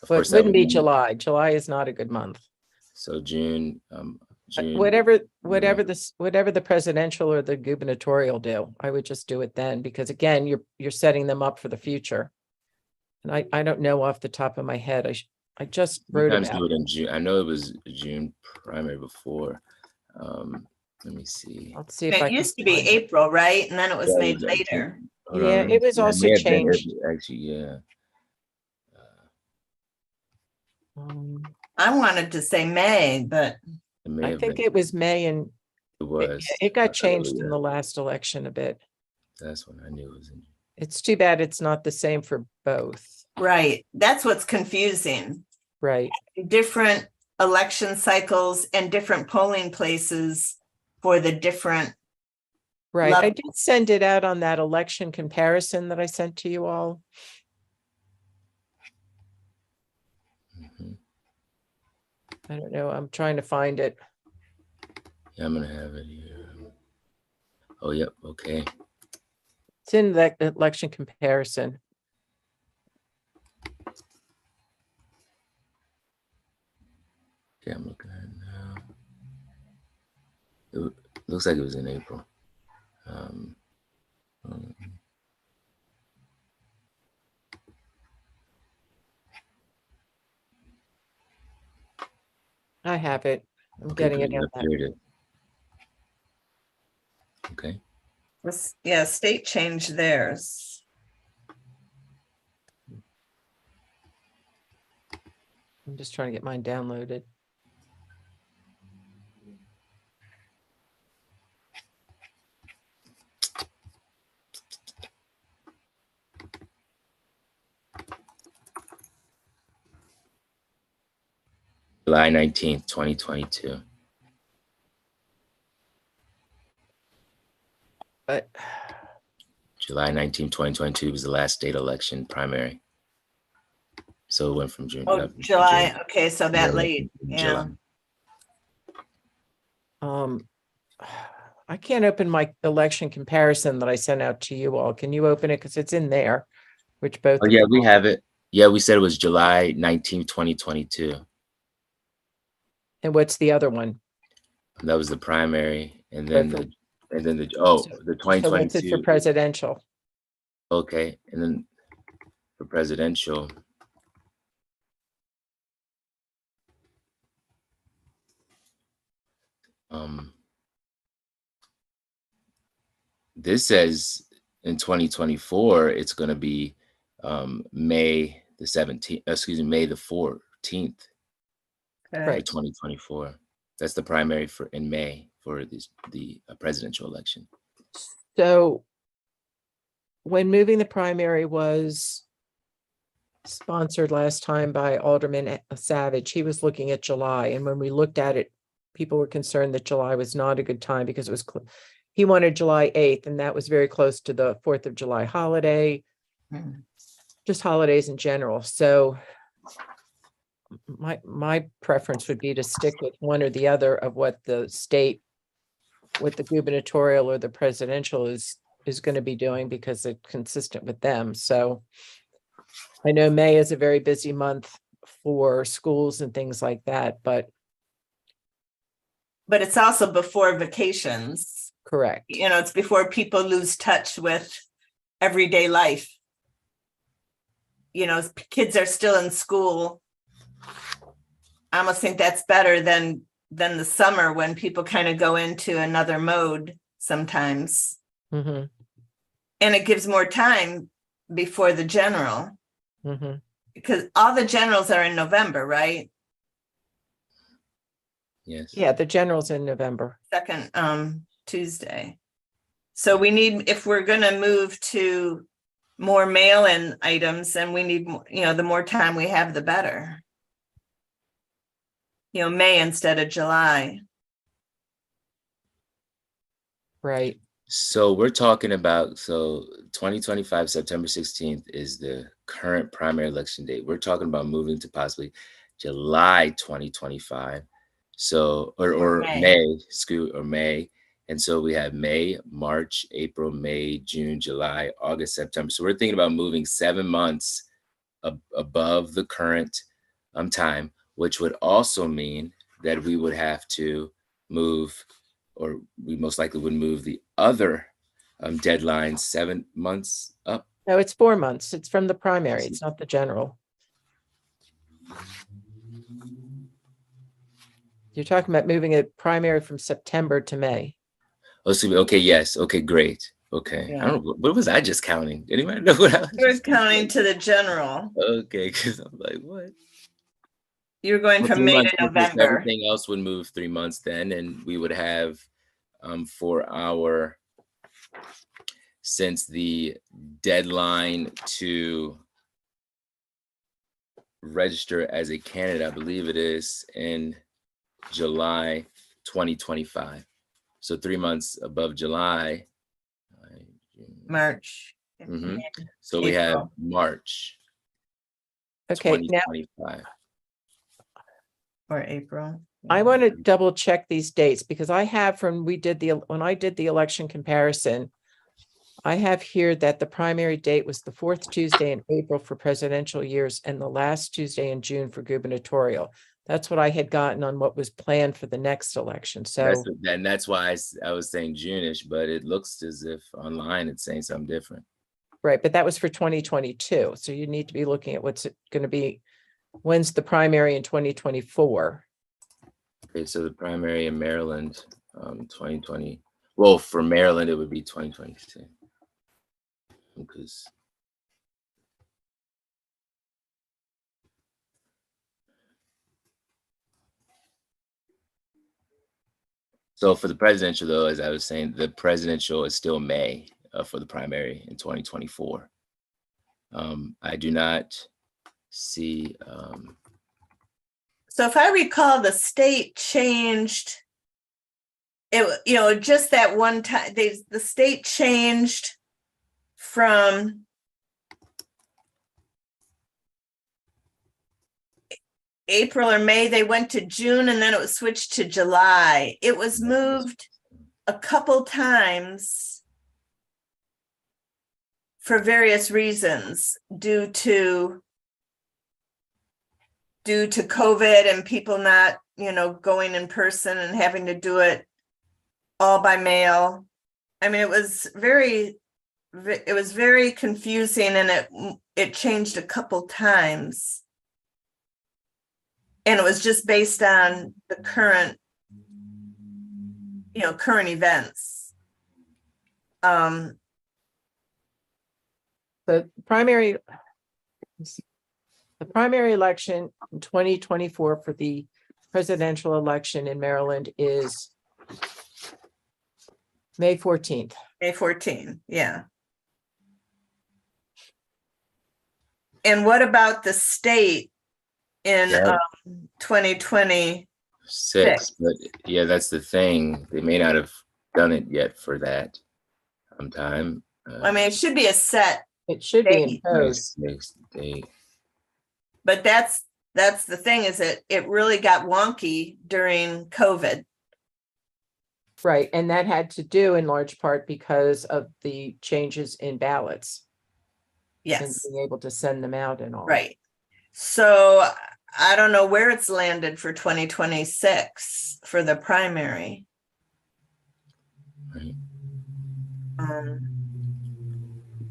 course, it wouldn't be July. July is not a good month. So June. Whatever the presidential or the gubernatorial do, I would just do it then, because again, you're setting them up for the future. And I don't know off the top of my head. I just wrote about do it in June. I know it was June primary before. Let me see. Let's see if it used to be April, right? And then it was made later. Yeah, it was also changed. Actually, yeah. I wanted to say May, but I think it was May, and it was. It got changed in the last election a bit. That's when I knew it was in. It's too bad it's not the same for both. Right. That's what's confusing. Right. Different election cycles and different polling places for the different. Right. levels. I did send it out on that election comparison that I sent to you all. Mm-hmm. I don't know. I'm trying to find it. Yeah, I'm going to have it here. Oh, yep. Okay. It's in that election comparison. Okay, I'm looking at it now. It looks like it was in April. I have it. I'm Okay, getting it in. Okay. Yeah, state changed theirs. I'm just trying to get mine downloaded. July 19th, 2022. But July 19th, 2022 was the last state election primary. So it went from June. Oh, July, okay, so that Yeah, late, yeah. July. I can't open my election comparison that I sent out to you all. Can you open it? Because it's in there, which both. Oh, of yeah, them we are. have it. Yeah, we said it was July 19th, 2022. And what's the other one? That was the primary. And then Both the, and then the, So what's it for 2022. presidential? Okay. And then for presidential. This says in 2024, it's going to be May the 17th, excuse me, May the 14th for Right. 2024. That's the primary for in May for the presidential election. So when moving the primary was sponsored last time by Alderman Savage, he was looking at July. And when we looked at it, people were concerned that July was not a good time because it was, he wanted July 8th, and that was very close to the 4th of July holiday, just holidays in general. So my preference would be to stick with one or the other of what the state, what the gubernatorial or the presidential is going to be doing, because it's consistent with them. So I know May is a very busy month for schools and things like that, but But it's also before vacations. correct. You know, it's before people lose touch with everyday life. You know, kids are still in school. I almost think that's better than the summer, when people kind of go into another mode sometimes. Mm-hmm, And it gives more time before the general, mm-hmm. because all the generals are in November, right? Yes. Yeah, the general's in November. Second Tuesday. So we need, if we're going to move to more mail-in items, then we need, you know, the more time we have, the better. You know, May instead of July. Right. So we're talking about, so 2025, September 16th is the current primary election date. We're talking about moving to possibly July 2025. So, or May. May. And so we have May, March, April, May, June, July, August, September. So we're thinking about moving 7 months above the current time, which would also mean that we would have to move, or we most likely would move the other deadline 7 months up. No, it's 4 months. It's from the primary. It's not the general. You're talking about moving a primary from September to May. Oh, so, okay, yes. Okay, great. Okay. Yeah. I don't know. What was I just counting? Anybody know what I was You're just counting to the general. Okay, because I'm like, what? You're going Well, from 3 May months, to because November. everything else would move 3 months then, and we would have for our, since the deadline to register as a candidate, I believe it is in July 2025. So 3 months above July. March. Mhm. So we have April. March Okay, now 2025. Or April. I want to double check these dates, because I have from when I did the election comparison, I have here that the primary date was the 4th Tuesday in April for presidential years and the last Tuesday in June for gubernatorial. That's what I had gotten on what was planned for the next election. So That's why I was saying June-ish, but it looks as if online it's saying something different. right, but that was for 2022. So you need to be looking at what's going to be, when's the primary in 2024? Okay, so the primary in Maryland, 2020. Well, for Maryland, it would be 2022. Because so for the presidential, though, as I was saying, the presidential is still May for the primary in 2024. I do not see. So if I recall, the state changed it, just that one time, the state changed from April or May, they went to June, and then it was switched to July. It was moved a couple times for various reasons due to COVID and people not, going in person and having to do it all by mail. I mean, it was very confusing, and it changed a couple times. And it was just based on the current events. The primary election in 2024 for the presidential election in Maryland is May 14th. May 14, yeah. And what about the state in Yeah. 2020? 6, but yeah, that's the thing. They may not have done it yet for that time. I mean, it should be a set, It should be Date. imposed. Next date. but that's the thing, is it really got wonky during COVID. Right, and that had to do in large part because of the changes in ballots and Yes, being able to send them out and all. right. So I don't know where it's landed for 2026 for the primary. Right. Um,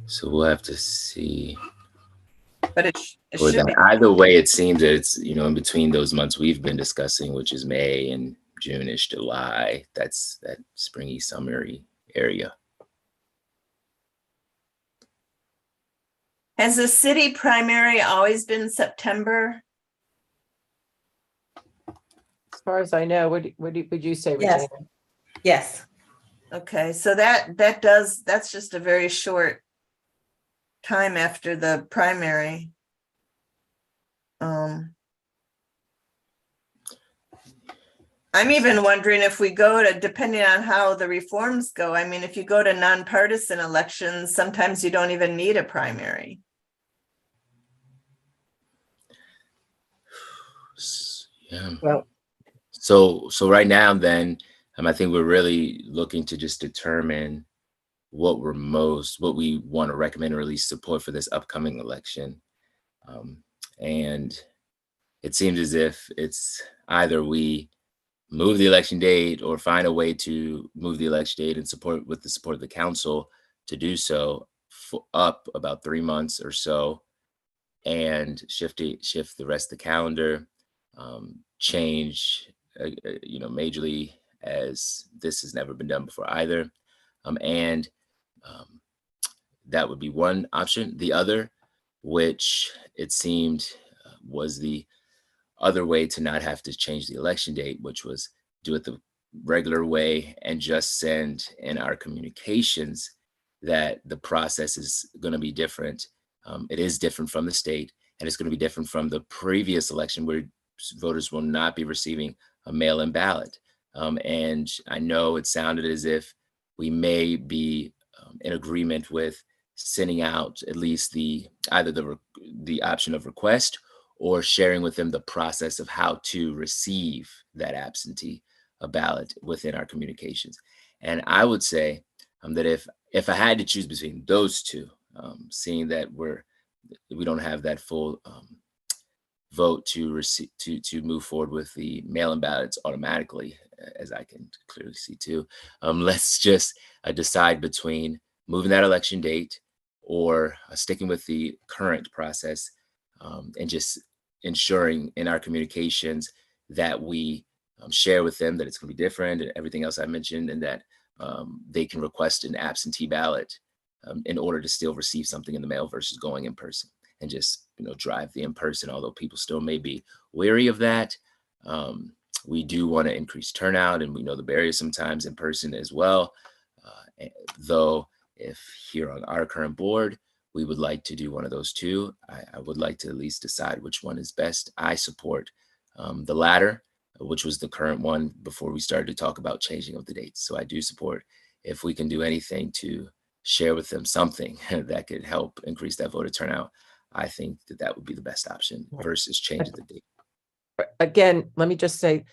So we'll have to see. but it Or should that. be. Either way, it seems that it's, in between those months we've been discussing, which is May and June-ish, July. That's that springy, summery area. Has the city primary always been September? As far as I know, what would you say, Yes. Regina? Yes. Okay, so that's just a very short time after the primary. I'm even wondering if we go to, depending on how the reforms go, I mean, if you go to nonpartisan elections, sometimes you don't even need a primary. Yeah. Well, So right now, then, I think we're really looking to just determine what we want to recommend or at least support for this upcoming election. And it seems as if it's either we move the election date or find a way to move the election date and with the support of the council to do so up about 3 months or so, and shift the rest of the calendar, change, majorly, as this has never been done before either. And that would be one option. The other, which it seemed was the other way to not have to change the election date, which was do it the regular way and just send in our communications that the process is going to be different. It is different from the state, and it's going to be different from the previous election where voters will not be receiving a mail-in ballot. And I know it sounded as if we may be in agreement with sending out at least either the option of request or sharing with them the process of how to receive that absentee ballot within our communications. And I would say that if I had to choose between those two, seeing that we don't have that full vote to move forward with the mail-in ballots automatically, as I can clearly see too, let's just decide between moving that election date or sticking with the current process, and just ensuring in our communications that we share with them that it's going to be different and everything else I mentioned, and that they can request an absentee ballot in order to still receive something in the mail versus going in person, and just drive the in person, although people still may be wary of that. We do want to increase turnout, and we know the barriers sometimes in person as well. Though if here on our current board, we would like to do one of those two. I would like to at least decide which one is best. I support the latter, which was the current one before we started to talk about changing of the dates. So I do support if we can do anything to share with them something that could help increase that voter turnout. I think that that would be the best option versus changing the date. Again, let me just say,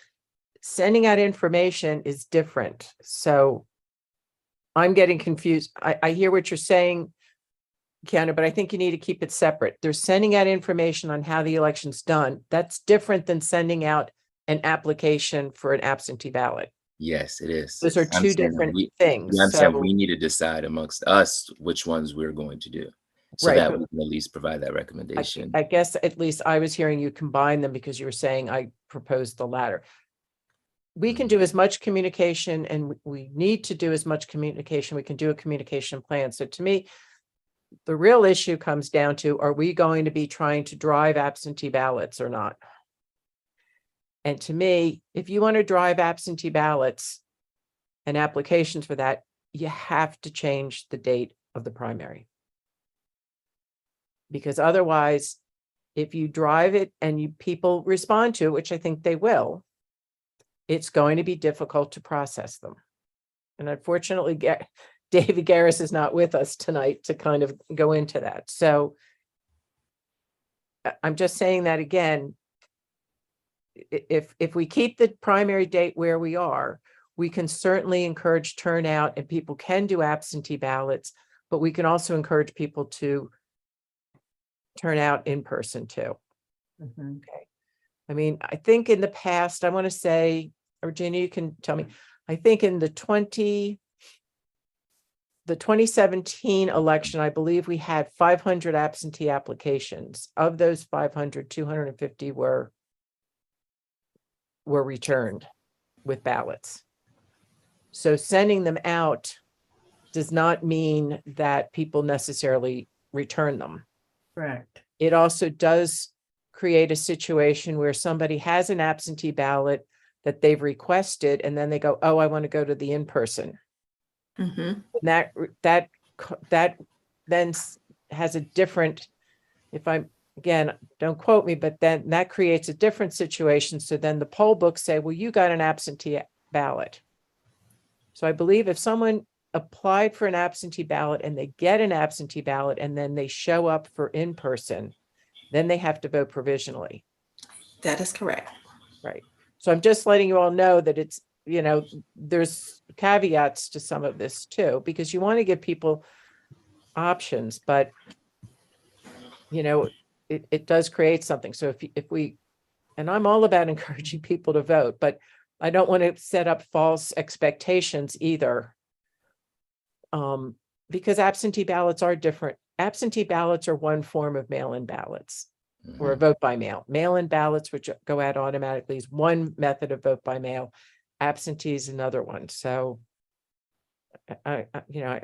sending out information is different. So I'm getting confused. I hear what you're saying, Kiana, but I think you need to keep it separate. They're sending out information on how the election's done. That's different than sending out an application for an absentee ballot. Yes, it is. Those are I'm two saying that different things. I'm saying So, we need to decide amongst us which ones we're going to do, so Right, that but we can at least provide that recommendation. I guess at least I was hearing you combine them because you were saying I proposed the latter. We can do as much communication, and we need to do as much communication. We can do a communication plan. So to me, the real issue comes down to, are we going to be trying to drive absentee ballots or not? And to me, if you want to drive absentee ballots and applications for that, you have to change the date of the primary. Because otherwise, if you drive it and people respond to it, which I think they will, it's going to be difficult to process them. And unfortunately, David Garris is not with us tonight to kind of go into that. So I'm just saying that again, if we keep the primary date where we are, we can certainly encourage turnout and people can do absentee ballots, but we can also encourage people to turn out in person too. Mhm. Okay. I mean, I think in the past, I want to say, Virginia, you can tell me, I think in the 2017 election, I believe we had 500 absentee applications. Of those 500, 250 were returned with ballots. So sending them out does not mean that people necessarily return them. Correct. It also does create a situation where somebody has an absentee ballot that they've requested, and then they go, oh, I want to go to the in-person. Mhm. That then has a different, again, don't quote me, but then that creates a different situation. So then the poll books say, well, you got an absentee ballot. So I believe if someone applied for an absentee ballot and they get an absentee ballot and then they show up for in-person, then they have to vote provisionally. That is correct. Right. So I'm just letting you all know that it's, there's caveats to some of this too, because you want to give people options, but it does create something. So if we, and I'm all about encouraging people to vote, but I don't want to set up false expectations either. Because absentee ballots are different. Absentee ballots are one form of mail-in ballots or a vote by mail. Mail-in ballots, which go out automatically, is one method of vote by mail. Absentee is another one. So I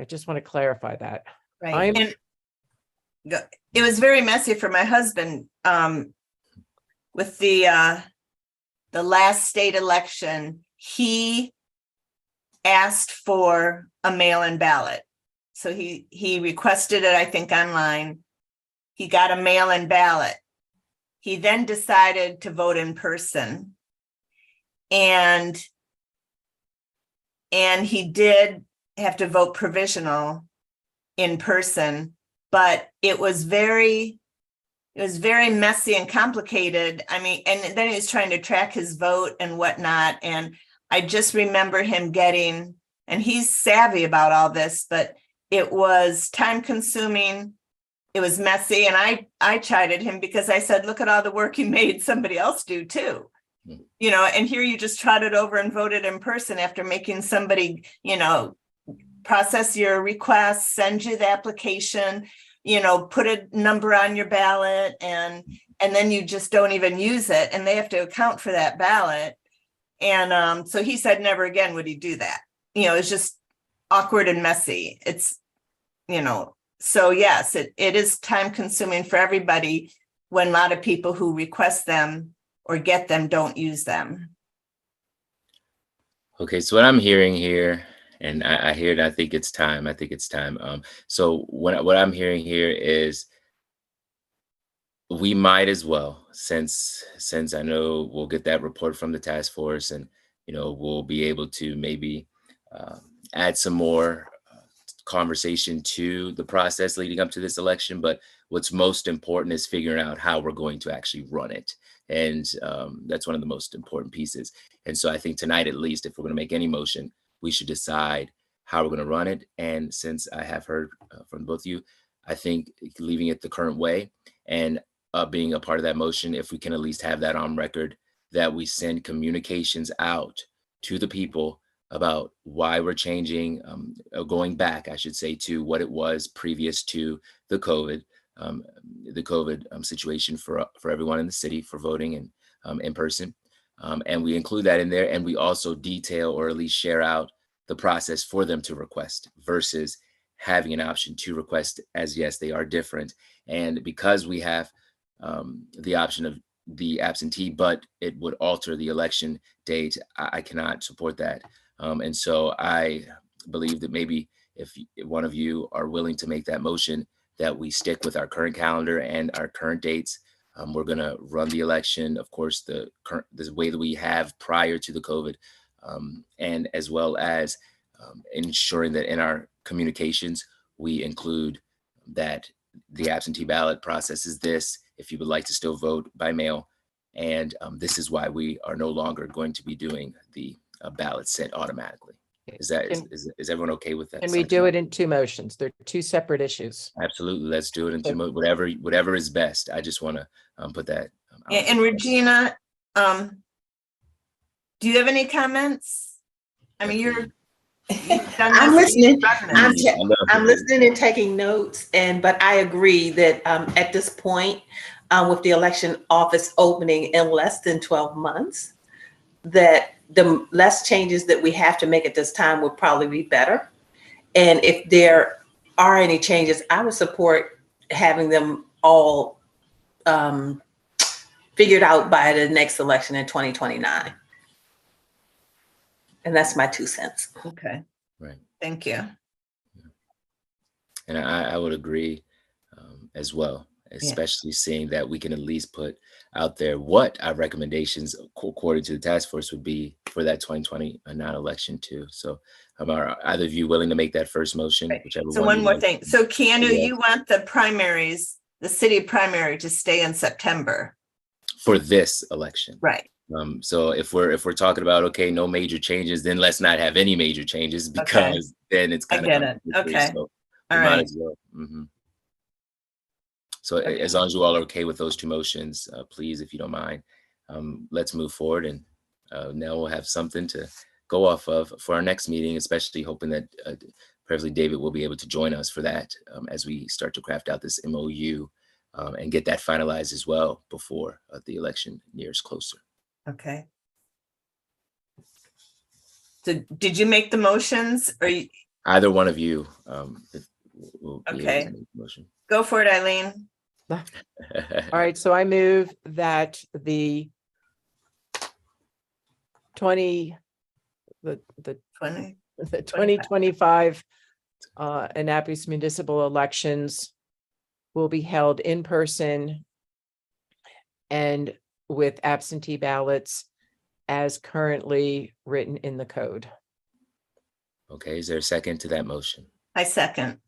just want to clarify that. Right. And it was very messy for my husband with the last state election. He asked for a mail-in ballot. So he requested it, I think, online. He got a mail-in ballot. He then decided to vote in person. And he did have to vote provisional in person, but it was very messy and complicated. I mean, and then he was trying to track his vote and whatnot. And I just remember him getting, and he's savvy about all this, but it was time consuming. It was messy. And I chided him because I said, look at all the work you made somebody else do too. And here you just trotted over and voted in person after making somebody, process your request, send you the application, put a number on your ballot, and then you just don't even use it, and they have to account for that ballot. And so he said never again would he do that. It's just awkward and messy. It's, so yes, it is time consuming for everybody when a lot of people who request them or get them don't use them. Okay, so what I'm hearing here, and I hear it, I think it's time. So what I'm hearing here is We might as well, since I know we'll get that report from the task force, and we'll be able to maybe add some more conversation to the process leading up to this election. But what's most important is figuring out how we're going to actually run it, and that's one of the most important pieces. And so I think tonight, at least, if we're going to make any motion, we should decide how we're going to run it. And since I have heard from both of you, I think leaving it the current way and being a part of that motion, if we can at least have that on record, that we send communications out to the people about why we're changing, going back, I should say, to what it was previous to the COVID situation for everyone in the city for voting and in person. And we include that in there, and we also detail or at least share out the process for them to request versus having an option to request, as yes, they are different. And because we have the option of the absentee, but it would alter the election date, I cannot support that. And so I believe that maybe if one of you are willing to make that motion, that we stick with our current calendar and our current dates. We're going to run the election, of course, the way that we have prior to the COVID, and as well as ensuring that in our communications, we include that the absentee ballot process is this, if you would like to still vote by mail. And this is why we are no longer going to be doing the ballot sent automatically. Is everyone okay with that? Can we do it in two motions? They're two separate issues. Absolutely. Let's do it in two motions, whatever is best. I just want to put that. And Regina, do you have any comments? I mean, you've done I'm this- listening. I'm listening and taking notes, but I agree that at this point, with the election office opening in less than 12 months, that the less changes that we have to make at this time would probably be better. And if there are any changes, I would support having them all figured out by the next election in 2029. And that's my 2 cents. Okay. Right. Thank you. And I would agree as well, especially seeing that we can at least put out there what our recommendations according to the task force would be for that 2029 election too. So are either of you willing to make that first motion? Right. Whichever So one one more like. thing. So Keanu, Yeah. you want the primaries, the city primary to stay in September? For this election. Right. So if we're talking about, okay, no major changes, then let's not have any major changes, because then it's I kind get of it. Okay. So All we might right. as well. So Okay. as long as you all are okay with those two motions, please, if you don't mind, let's move forward, and now we'll have something to go off of for our next meeting, especially hoping that Presley David will be able to join us for that as we start to craft out this MOU and get that finalized as well before the election nears closer. Okay. So did you make the motions, or you, Either one of you will be Okay. able to make the motion. go for it, Eileen? All right, so I move that the 20. 2025 Annapolis municipal elections will be held in person and with absentee ballots as currently written in the code. Okay, is there a second to that motion? I second.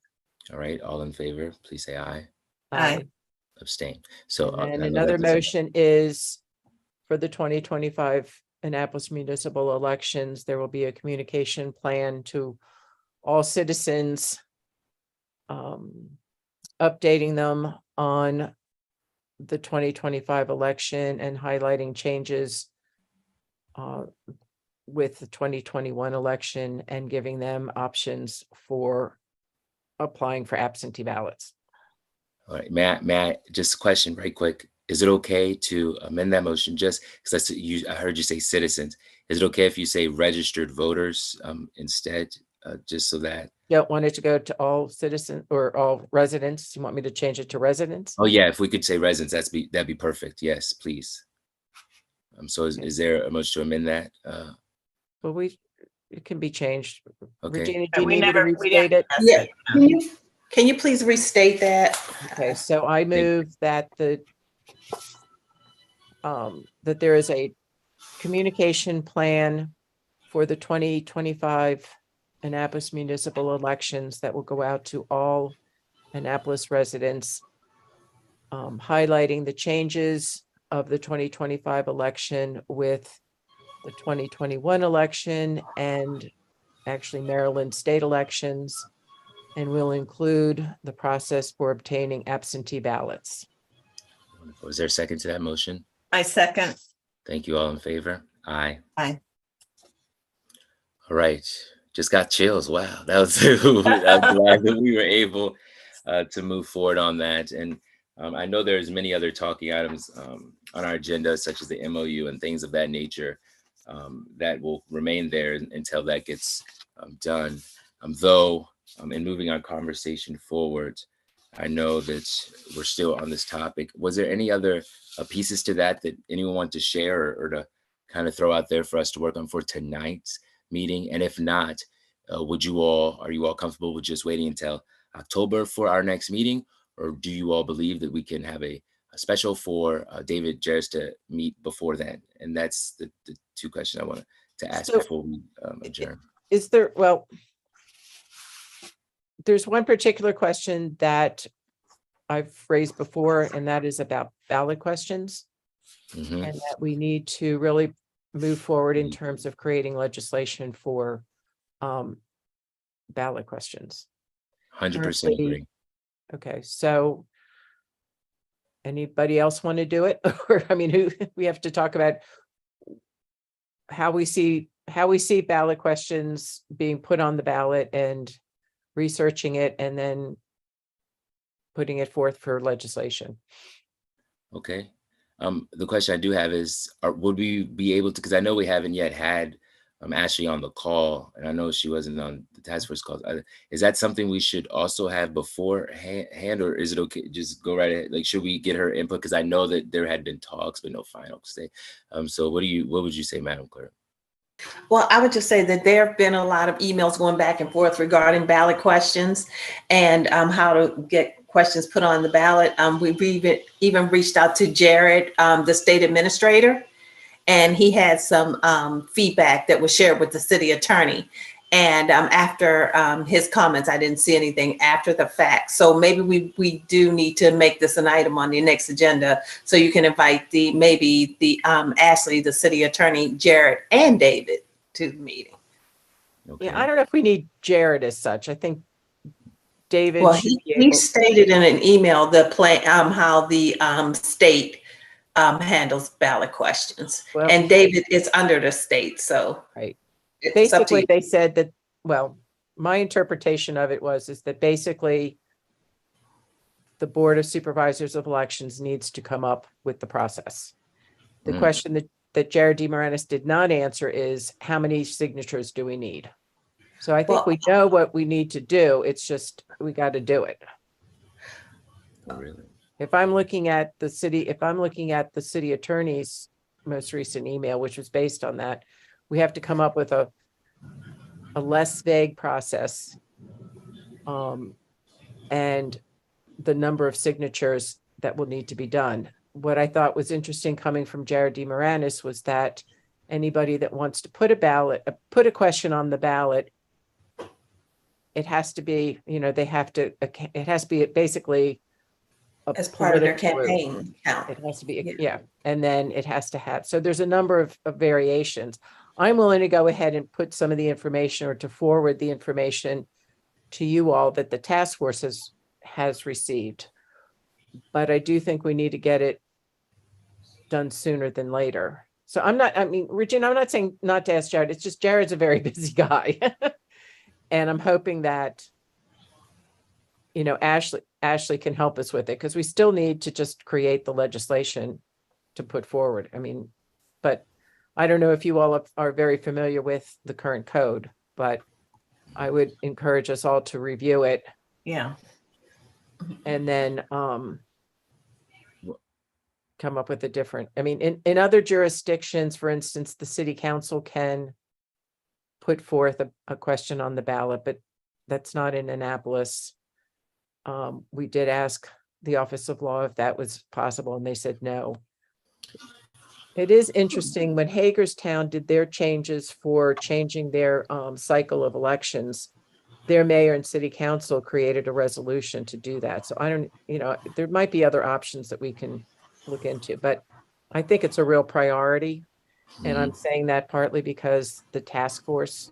All right, all in favor, please say aye. Aye. Abstain. So And I know another that doesn't- motion is for the 2025 Annapolis municipal elections, there will be a communication plan to all citizens, updating them on the 2025 election and highlighting changes with the 2021 election and giving them options for applying for absentee ballots. All right, may I just a question right quick? Is it okay to amend that motion just because I heard you say citizens? Is it okay if you say registered voters instead, just so that? You don't want it to go to all citizens or all residents? You want me to change it to residents? Oh yeah, if we could say residents, that'd be perfect. Yes, please. So is there a motion to amend that? Well, it can be changed. Okay. Regina, do you We need me to never- we restate it? Yeah. Can you please restate that? Okay, so I move that the that there is a communication plan for the 2025 Annapolis municipal elections that will go out to all Annapolis residents, highlighting the changes of the 2025 election with the 2021 election and actually Maryland state elections, and will include the process for obtaining absentee ballots. Wonderful. Is there a second to that motion? I second. Thank you. All in favor? Aye. Aye. All right. Just got chills. Wow. That was, I'm glad that we were able to move forward on that. And I know there's many other talking items on our agenda, such as the MOU and things of that nature, that will remain there until that gets done. Though, in moving our conversation forward, I know that we're still on this topic. Was there any other pieces to that anyone want to share or to kind of throw out there for us to work on for tonight's meeting? And if not, are you all comfortable with just waiting until October for our next meeting? Or do you all believe that we can have a special for David Jarris to meet before then? And that's the two questions I wanted to ask before we adjourn. Is there, well, there's one particular question that I've raised before, and that is about ballot questions. Mhm. And that we need to really move forward in terms of creating legislation for ballot questions. 100% agree. Okay, so anybody else want to do it? Or, I mean, we have to talk about how we see ballot questions being put on the ballot and researching it and then putting it forth for legislation. Okay. The question I do have is, would we be able to, because I know we haven't yet had Ashley on the call, and I know she wasn't on the task force call. Is that something we should also have beforehand, or is it okay? Just go right ahead. Like, should we get her input? Because I know that there had been talks, but no final say. So what would you say, Madam Clerk? Well, I would just say that there have been a lot of emails going back and forth regarding ballot questions and how to get questions put on the ballot. We've even reached out to Jared, the state administrator, and he had some feedback that was shared with the city attorney. And after his comments, I didn't see anything after the fact. So maybe we do need to make this an item on the next agenda, so you can invite maybe Ashley, the city attorney, Jared, and David to the meeting. Okay. Yeah, I don't know if we need Jared as such. I think David. Well, should be he able- stated in an email the plan, how the state handles ballot questions, Well- and David is under the state, so. Right. It's up to Basically, you. they said that, well, my interpretation of it is that basically the Board of Supervisors of Elections needs to come up with the process. The Mm. question that Jared DeMarinis did not answer is, how many signatures do we need? So I think Well- we know what we need to do. It's just, we got to do it. Oh, really? If I'm looking at the city attorney's most recent email, which was based on that, we have to come up with a less vague process. And the number of signatures that will need to be done. What I thought was interesting coming from Jared DeMarinis was that anybody that wants to put a question on the ballot, it has to be, it has to be basically As part of their political group. campaign count. It has to be, yeah. And then it has to have, so there's a number of variations. I'm willing to go ahead and put some of the information or to forward the information to you all that the task force has received. But I do think we need to get it done sooner than later. So Regina, I'm not saying not to ask Jared. It's just Jared's a very busy guy. And I'm hoping that, Ashley can help us with it, because we still need to just create the legislation to put forward. But I don't know if you all are very familiar with the current code, but I would encourage us all to review it Yeah. and then come up with a different, in other jurisdictions, for instance, the city council can put forth a question on the ballot, but that's not in Annapolis. We did ask the Office of Law if that was possible, and they said no. It is interesting, when Hagerstown did their changes for changing their cycle of elections, their mayor and city council created a resolution to do that. So I don't, there might be other options that we can look into, but I think it's a real priority. And I'm saying that partly because the task force,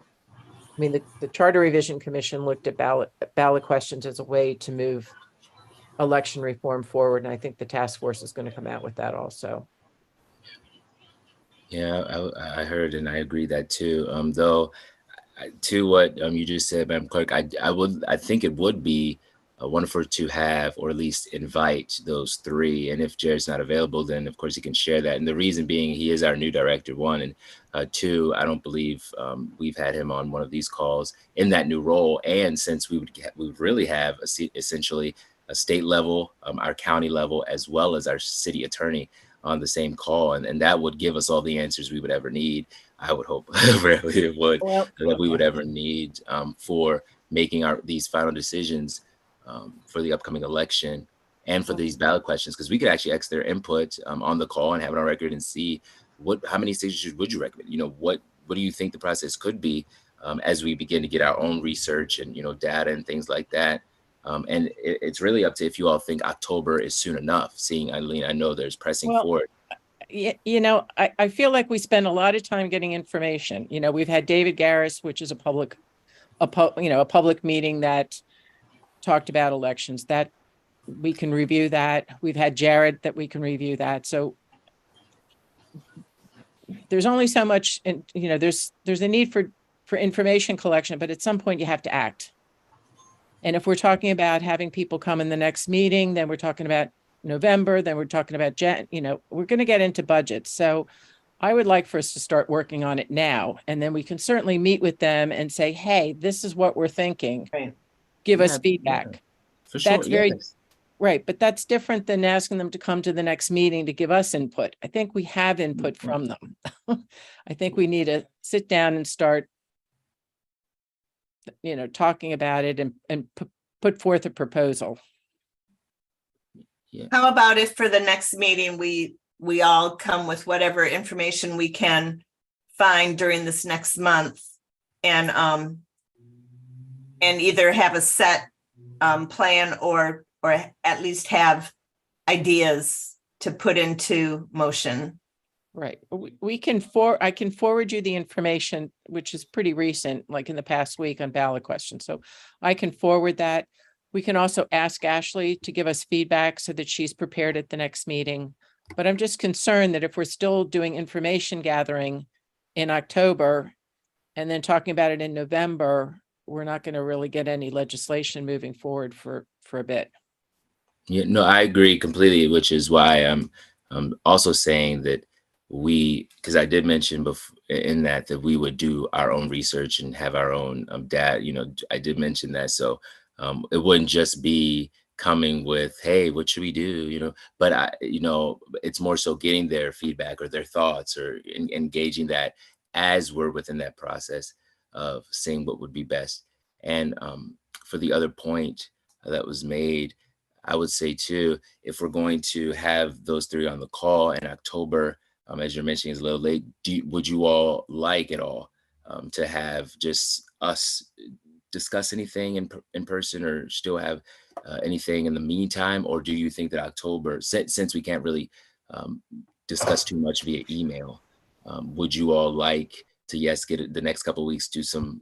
I mean, the Charter Revision Commission looked at ballot questions as a way to move election reform forward. And I think the task force is going to come out with that also. Yeah, I heard and I agree that too. Though, to what you just said, Madam Clerk, I think it would be wonderful to have, or at least invite, those three. And if Jared's not available, then of course he can share that. And the reason being, he is our new director, one, and two, I don't believe we've had him on one of these calls in that new role. And since we would really have essentially a state level, our county level, as well as our city attorney on the same call, and that would give us all the answers we would ever need. I would hope really it would, that we would ever need for making these final decisions for the upcoming election and for these ballot questions, because we could actually ask their input on the call and have it on record and see how many signatures would you recommend? What do you think the process could be as we begin to get our own research and data and things like that. And it's really up to if you all think October is soon enough. Seeing Eileen, I know there's pressing for it. I feel like we spend a lot of time getting information. We've had David Garris, which is a public meeting that talked about elections, that we can review that. We've had Jared that we can review that. So there's only so much, and there's a need for information collection, but at some point you have to act. And if we're talking about having people come in the next meeting, then we're talking about November, then we're talking about we're going to get into budgets. So I would like for us to start working on it now, and then we can certainly meet with them and say, hey, this is what we're thinking. Right. Give us feedback. Yeah, for sure. That's very right. But that's different than asking them to come to the next meeting to give us input. I think we have input from them. I think we need to sit down and start talking about it and put forth a proposal. Yeah. How about if for the next meeting, we all come with whatever information we can find during this next month, and either have a set plan or at least have ideas to put into motion. Right. I can forward you the information, which is pretty recent, like in the past week, on ballot questions. So I can forward that. We can also ask Ashley to give us feedback so that she's prepared at the next meeting. But I'm just concerned that if we're still doing information gathering in October and then talking about it in November, we're not going to really get any legislation moving forward for a bit. Yeah, no, I agree completely, which is why I'm also saying that because I did mention before in that we would do our own research and have our own data. I did mention that, so it wouldn't just be coming with, hey, what should we do? But it's more so getting their feedback or their thoughts or engaging that as we're within that process of seeing what would be best. And for the other point that was made, I would say too, if we're going to have those three on the call in October, as you're mentioning, is a little late. Would you all like at all to have just us discuss anything in person, or still have anything in the meantime? Or do you think that October, since we can't really discuss too much via email, would you all like to get it the next couple of weeks, do some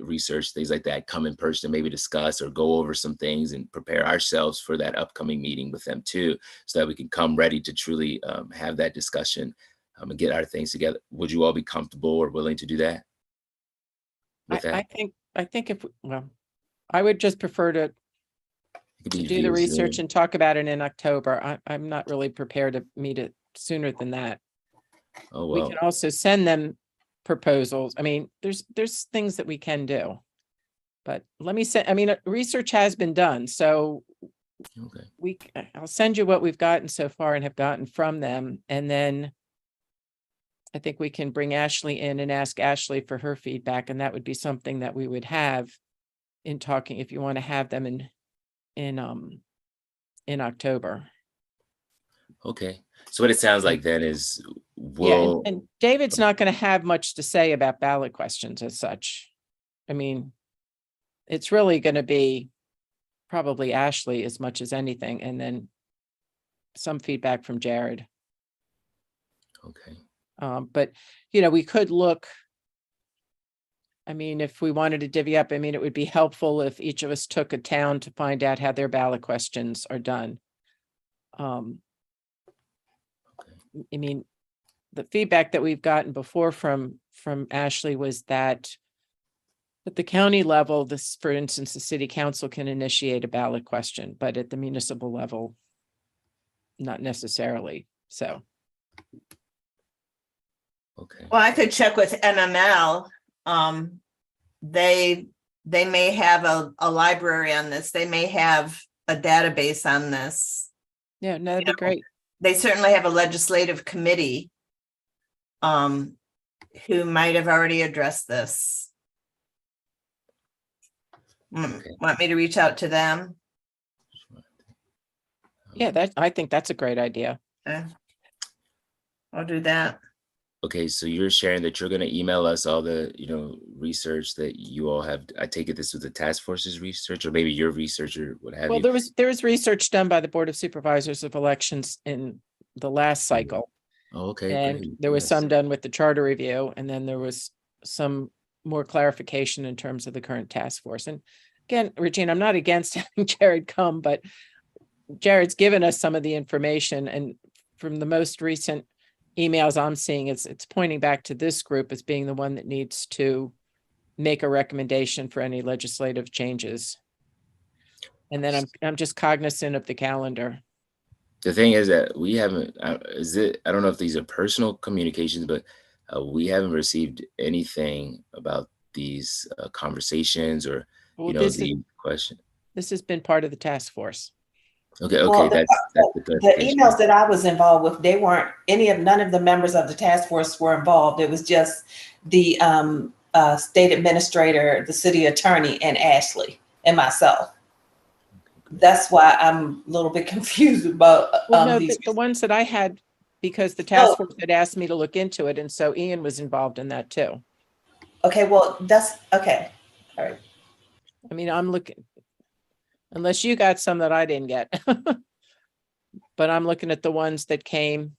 research, things like that, come in person and maybe discuss or go over some things and prepare ourselves for that upcoming meeting with them too, so that we can come ready to truly have that discussion and get our things together? Would you all be comfortable or willing to do that? I think I would just prefer to do the research and talk about it in October. I'm not really prepared to meet it sooner than that. Oh, well. We can also send them proposals. I mean, there's things that we can do, but research has been done. So okay. I'll send you what we've gotten so far and have gotten from them. And then I think we can bring Ashley in and ask Ashley for her feedback. And that would be something that we would have in talking, if you want to have them in in October. Okay. So what it sounds like then is Yeah, we'll, and David's not going to have much to say about ballot questions as such. I mean, it's really going to be probably Ashley as much as anything, and then some feedback from Jared. okay. But, we could look. I mean, if we wanted to divvy up, I mean, it would be helpful if each of us took a town to find out how their ballot questions are done. I mean, the feedback that we've gotten before from Ashley was that at the county level, this, for instance, the city council can initiate a ballot question, but at the municipal level, not necessarily. So, Okay. Well, I could check with MML. They may have a library on this. They may have a database on this. yeah, no, that'd be great. They certainly have a legislative committee who might have already addressed this. Okay. Want me to reach out to them? Yeah, I think that's a great idea. Okay. I'll do that. Okay, so you're sharing that you're going to email us all the, research that you all have. I take it this was the task force's research, or maybe your research, or what have Well, you. there was research done by the Board of Supervisors of Elections in the last cycle. Oh, okay. And Great. there was Yes. some done with the charter review, and then there was some more clarification in terms of the current task force. And again, Regina, I'm not against having Jared come, but Jared's given us some of the information, and from the most recent emails I'm seeing, it's pointing back to this group as being the one that needs to make a recommendation for any legislative changes. And then I'm just cognizant of the calendar. The thing is that we haven't, I don't know if these are personal communications, but we haven't received anything about these conversations or, Well, the question. this has been part of the task force. Okay. Well, That's the The clarification. emails that I was involved with, none of the members of the task force were involved. It was just the state administrator, the city attorney, and Ashley and myself. That's why I'm a little bit confused about Well, no, these. the ones that I had, because the task force had asked me to look into it, and so Ian was involved in that too. Okay, well, that's okay. All right. I mean, I'm looking, unless you got some that I didn't get. But I'm looking at the ones that came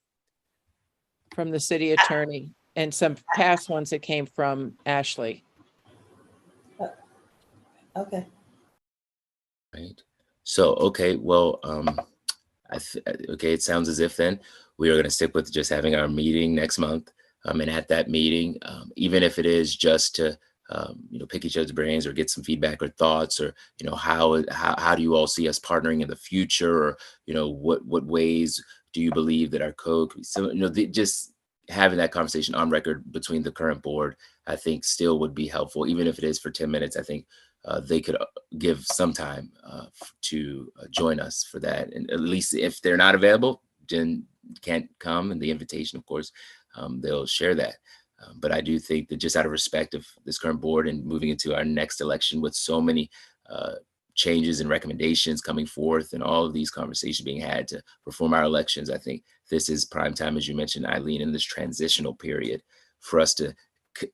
from the city attorney and some past ones that came from Ashley. Okay. Right. So, okay, well, okay, it sounds as if then we are going to stick with just having our meeting next month. And at that meeting, even if it is just to, pick each other's brains or get some feedback or thoughts, or, how do you all see us partnering in the future, or, what ways do you believe that our code, so, just having that conversation on record between the current board, I think still would be helpful, even if it is for 10 minutes. I think they could give some time to join us for that. And at least if they're not available, then can't come, and the invitation, of course, they'll share that. But I do think that just out of respect of this current board and moving into our next election with so many changes and recommendations coming forth and all of these conversations being had to perform our elections, I think this is prime time, as you mentioned, Eileen, in this transitional period for us to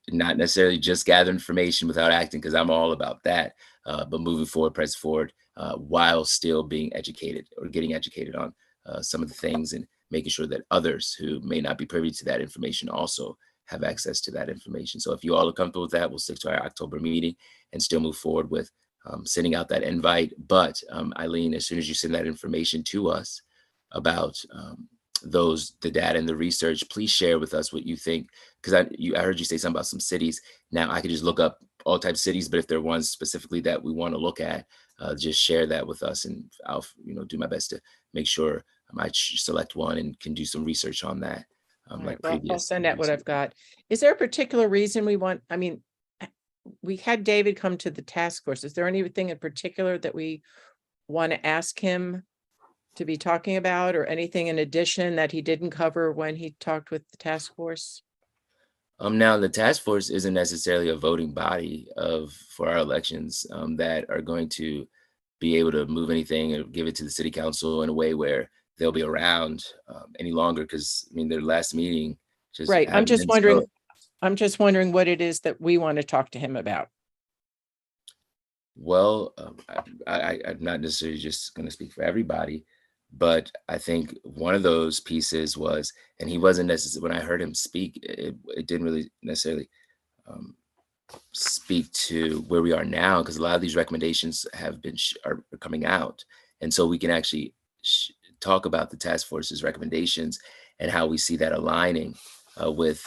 not necessarily just gather information without acting, because I'm all about that, but moving forward, press forward, while still being educated or getting educated on some of the things, and making sure that others who may not be privy to that information also have access to that information. So if you all are comfortable with that, we'll stick to our October meeting and still move forward with sending out that invite. But Eileen, as soon as you send that information to us about the data and the research, please share with us what you think, because I heard you say something about some cities. Now I could just look up all types of cities, but if there are ones specifically that we want to look at, just share that with us, and I'll do my best to make sure I select one and can do some research on that. Right, well, I'll send out what I've got. Is there a particular reason we want, I mean, we had David come to the task force. Is there anything in particular that we want to ask him to be talking about, or anything in addition that he didn't cover when he talked with the task force? Now the task force isn't necessarily a voting body for our elections that are going to be able to move anything or give it to the city council in a way where they'll be around any longer. Because I mean, their last meeting just Right. I'm happened, just and wondering, so- what it is that we want to talk to him about. Well, I'm not necessarily just going to speak for everybody, but I think one of those pieces was, and he wasn't necessarily, when I heard him speak, it didn't really necessarily speak to where we are now, because a lot of these recommendations have been are coming out, and so we can actually talk about the task force's recommendations and how we see that aligning with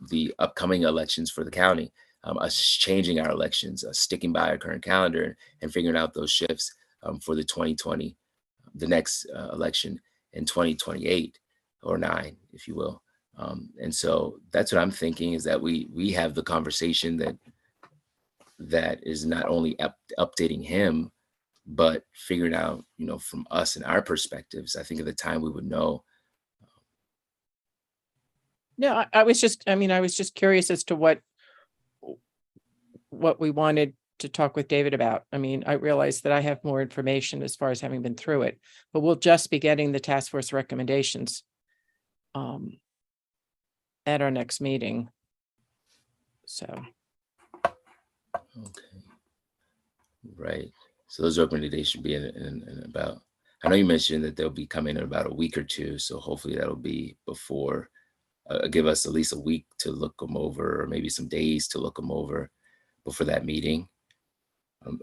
the upcoming elections for the county, us changing our elections, sticking by our current calendar, and figuring out those shifts for the next election in 2028 or 9, if you will. And so that's what I'm thinking, is that we have the conversation that is not only updating him, but figuring out, from us and our perspectives. I think at the time we would know. No, I was just curious as to what we wanted to talk with David about. I mean, I realize that I have more information as far as having been through it, but we'll just be getting the task force recommendations at our next meeting. So. Okay. Right. So those recommendations should be in about, I know you mentioned that they'll be coming in about a week or two. So hopefully that'll be before, give us at least a week to look them over, or maybe some days to look them over before that meeting.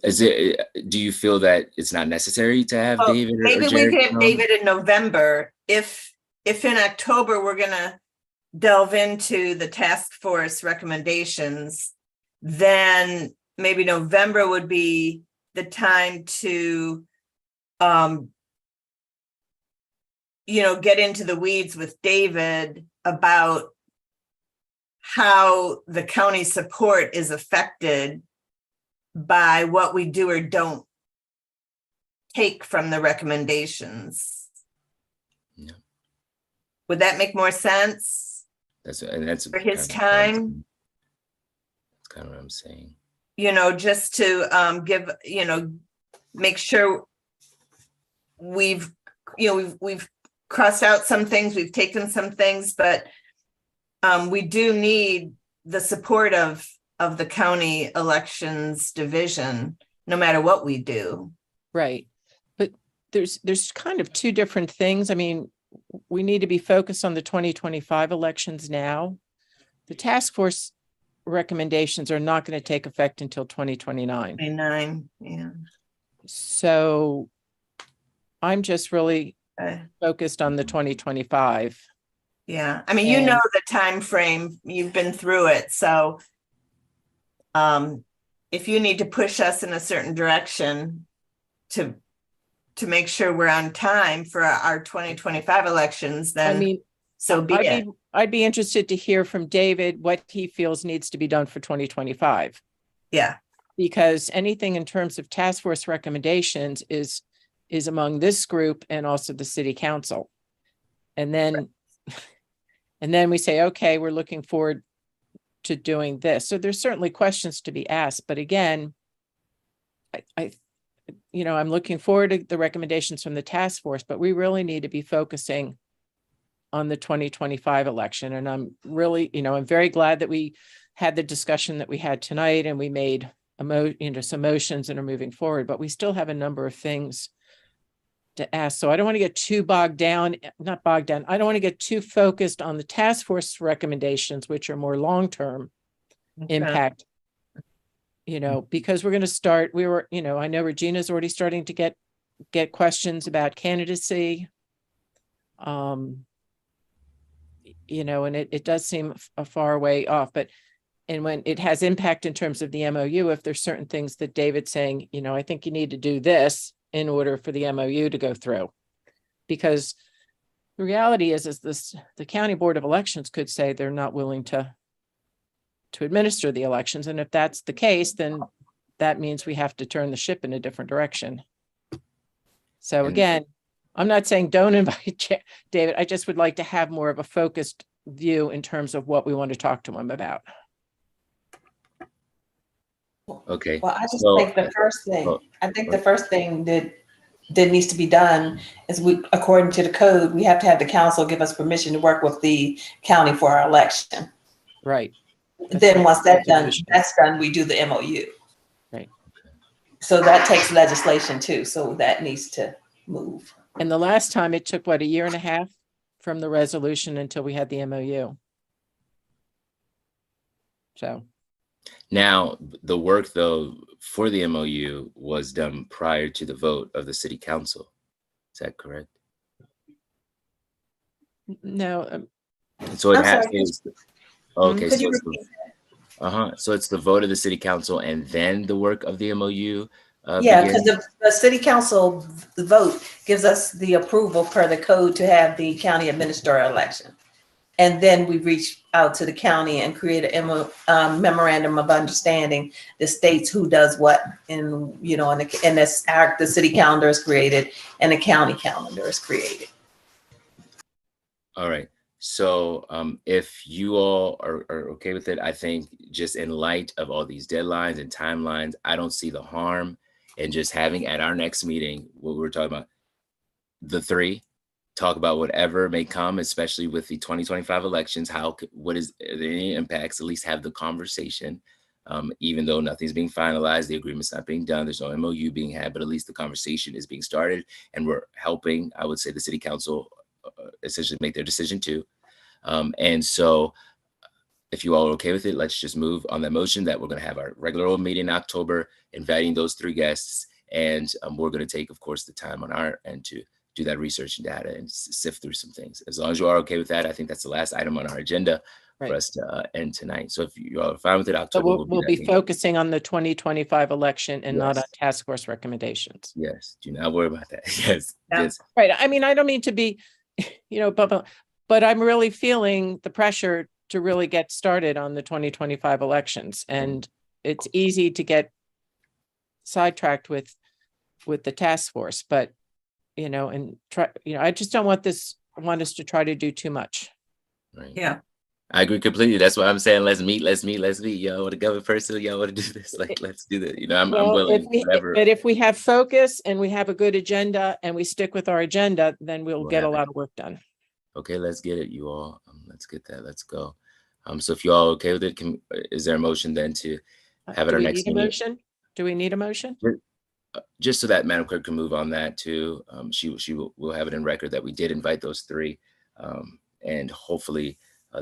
Do you feel that it's not necessary to have Well, David or maybe Jared? we could have David in November. If in October we're gonna delve into the task force recommendations, then maybe November would be the time to get into the weeds with David about how the county support is affected by what we do or don't take from the recommendations. Yeah. Would that make more sense? That's For his time. That's kind of what I'm saying. Just to give, make sure we've crossed out some things, we've taken some things, but we do need the support of the county elections division, no matter what we do. Right. But there's kind of two different things. I mean, we need to be focused on the 2025 elections now. The task force recommendations are not going to take effect until 2029. 29, yeah. So I'm just really focused on the 2025. Yeah, I mean, the time frame, you've been through it. So if you need to push us in a certain direction to make sure we're on time for our 2025 elections, then I mean, so be it. I'd be interested to hear from David what he feels needs to be done for 2025. Yeah. Because anything in terms of task force recommendations is among this group and also the city council. And then we say, okay, we're looking forward to doing this. So there's certainly questions to be asked, but again, I'm looking forward to the recommendations from the task force, but we really need to be focusing on the 2025 election. And I'm really, I'm very glad that we had the discussion that we had tonight, and we made some motions and are moving forward, but we still have a number of things to ask. So I don't want to get too I don't want to get too focused on the task force recommendations, which are more long-term impact, because we're going to start, I know Regina's already starting to get questions about candidacy. And it does seem a far way off, and when it has impact in terms of the MOU, if there's certain things that David's saying, I think you need to do this in order for the MOU to go through. Because the reality is the County Board of Elections could say they're not willing to administer the elections. And if that's the case, then that means we have to turn the ship in a different direction. So again, I'm not saying don't invite David. I just would like to have more of a focused view in terms of what we want to talk to him about. Okay. Well, I just So- think the first thing, I think the first thing that needs to be done is according to the code, we have to have the council give us permission to work with the county for our election. Right. Then once that's done, Resolution. we do the MOU. Right. So that takes legislation too. So that needs to move. And the last time it took, what, a year and a half from the resolution until we had the MOU. So. Now, the work though for the MOU was done prior to the vote of the city council. Is that correct? No. So it I'm has. sorry. Okay, Could so you it's repeat so it's the vote of the city council and then the work of the MOU. Yeah, begins? because the city council vote gives us the approval per the code to have the county administrator election. And then we reach out to the county and create a memorandum of understanding that states who does what, and the city calendar is created and the county calendar is created. All right. So if you all are okay with it, I think just in light of all these deadlines and timelines, I don't see the harm in just having at our next meeting what we're talking about, the three, talk about whatever may come, especially with the 2025 elections. Are there any impacts? At least have the conversation, even though nothing's being finalized, the agreement's not being done, there's no MOU being had, but at least the conversation is being started, and we're helping, I would say, the city council essentially make their decision too. And so if you all are okay with it, let's just move on that motion that we're going to have our regular old meeting in October, inviting those three guests. And we're going to take, of course, the time on our end to do that research and data and sift through some things. As long as you are okay with that, I think that's the last item on our agenda for us to end tonight. So if you all are fine with it, October, we'll be focusing on the 2025 election and not on task force recommendations. Yes, do not worry about that. Yes, yes. Right. I mean, I don't mean to be, but I'm really feeling the pressure to really get started on the 2025 elections. And it's easy to get sidetracked with the task force, but, I just don't want us to try to do too much. Right. Yeah. I agree completely. That's why I'm saying let's meet. Y'all want to go in person? Y'all want to do this? Like, let's do that. I'm willing. Whatever. But if we have focus and we have a good agenda and we stick with our agenda, then we'll get a lot of work done. Okay, let's get it, you all. Let's get that. Let's go. So if you all okay with it, is there a motion then to have it our next meeting? Do we need a motion? Just so that Madam Clerk can move on that too. We'll have it in record that we did invite those three, and hopefully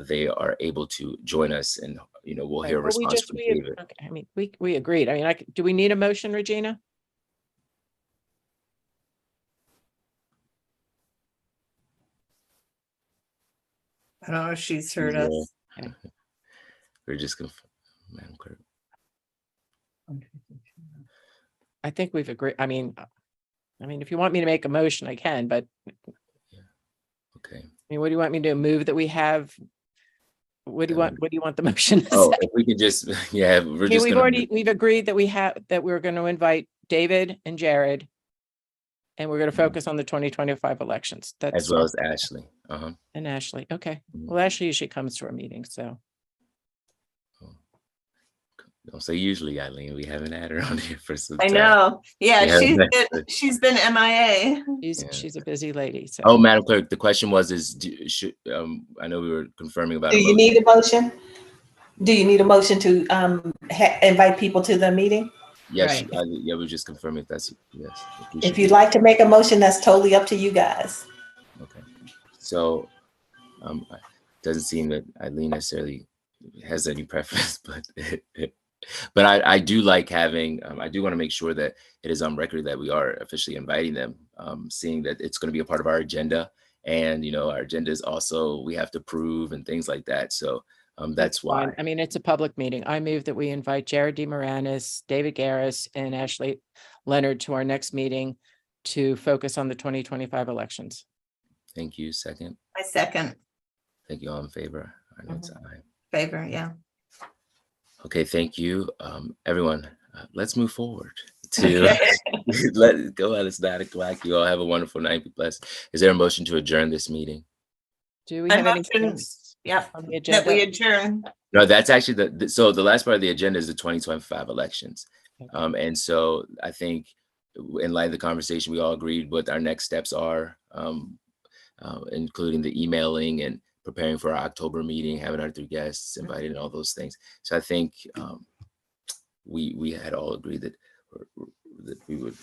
they are able to join us, and we'll hear a response from David. Okay, I mean, we agreed. I mean, do we need a motion, Regina? I don't know if she's heard us. Okay. We're just gonna, Madam Clerk. I think we've agreed. I mean, if you want me to make a motion, I can, but okay. I mean, what do you want me to do? Move that we have? What do you want? What do you want the motion to Oh, say? if we could just, we've agreed that we're going to invite David and Jared, and we're going to focus on the 2025 elections. That's as well as Ashley. And Ashley. Okay. Well, Ashley usually comes to our meetings, so. Don't say usually, Eileen. We haven't had her on here for some I time. know. Yeah, she's been MIA. She's a busy lady. So. Oh, Madam Clerk, the question was, I know we were confirming about. Do you need a motion? Do you need a motion to invite people to the meeting? Yes, Right. yeah, we're just confirming if that's, yes. If you'd like to make a motion, that's totally up to you guys. Okay. So, doesn't seem that Eileen necessarily has any preference, but I do like having, I do want to make sure that it is on record that we are officially inviting them, seeing that it's going to be a part of our agenda. And, our agenda is also, we have to prove and things like that. So that's why. I mean, it's a public meeting. I move that we invite Jared DeMoranis, David Garris, and Ashley Leonard to our next meeting to focus on the 2025 elections. Thank you. Second. I second. Thank you all in favor. I know it's aye. Favor, yeah. Okay, thank you. Everyone, let's move forward to let's go at it's 9:00. You all have a wonderful night. Be blessed. Is there a motion to adjourn this meeting? Do we have anything else Yep, on the agenda? that we adjourn. No, that's actually so the last part of the agenda is the 2025 elections. And so I think in light of the conversation, we all agreed what our next steps are, including the emailing and preparing for our October meeting, having our 3 guests invited, and all those things. So I think we had all agreed that we would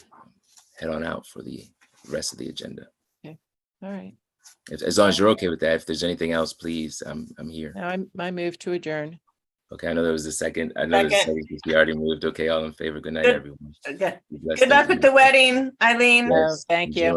head on out for the rest of the agenda. All right. As long as you're okay with that. If there's anything else, please, I'm here. Now I move to adjourn. Okay, I know there was a second. I know there's a second because we already moved. Okay, all in favor. Good night, Good. everyone. Okay. Be blessed. Good luck Thank with you. the wedding, Eileen. No, Yes, thank you. enjoy.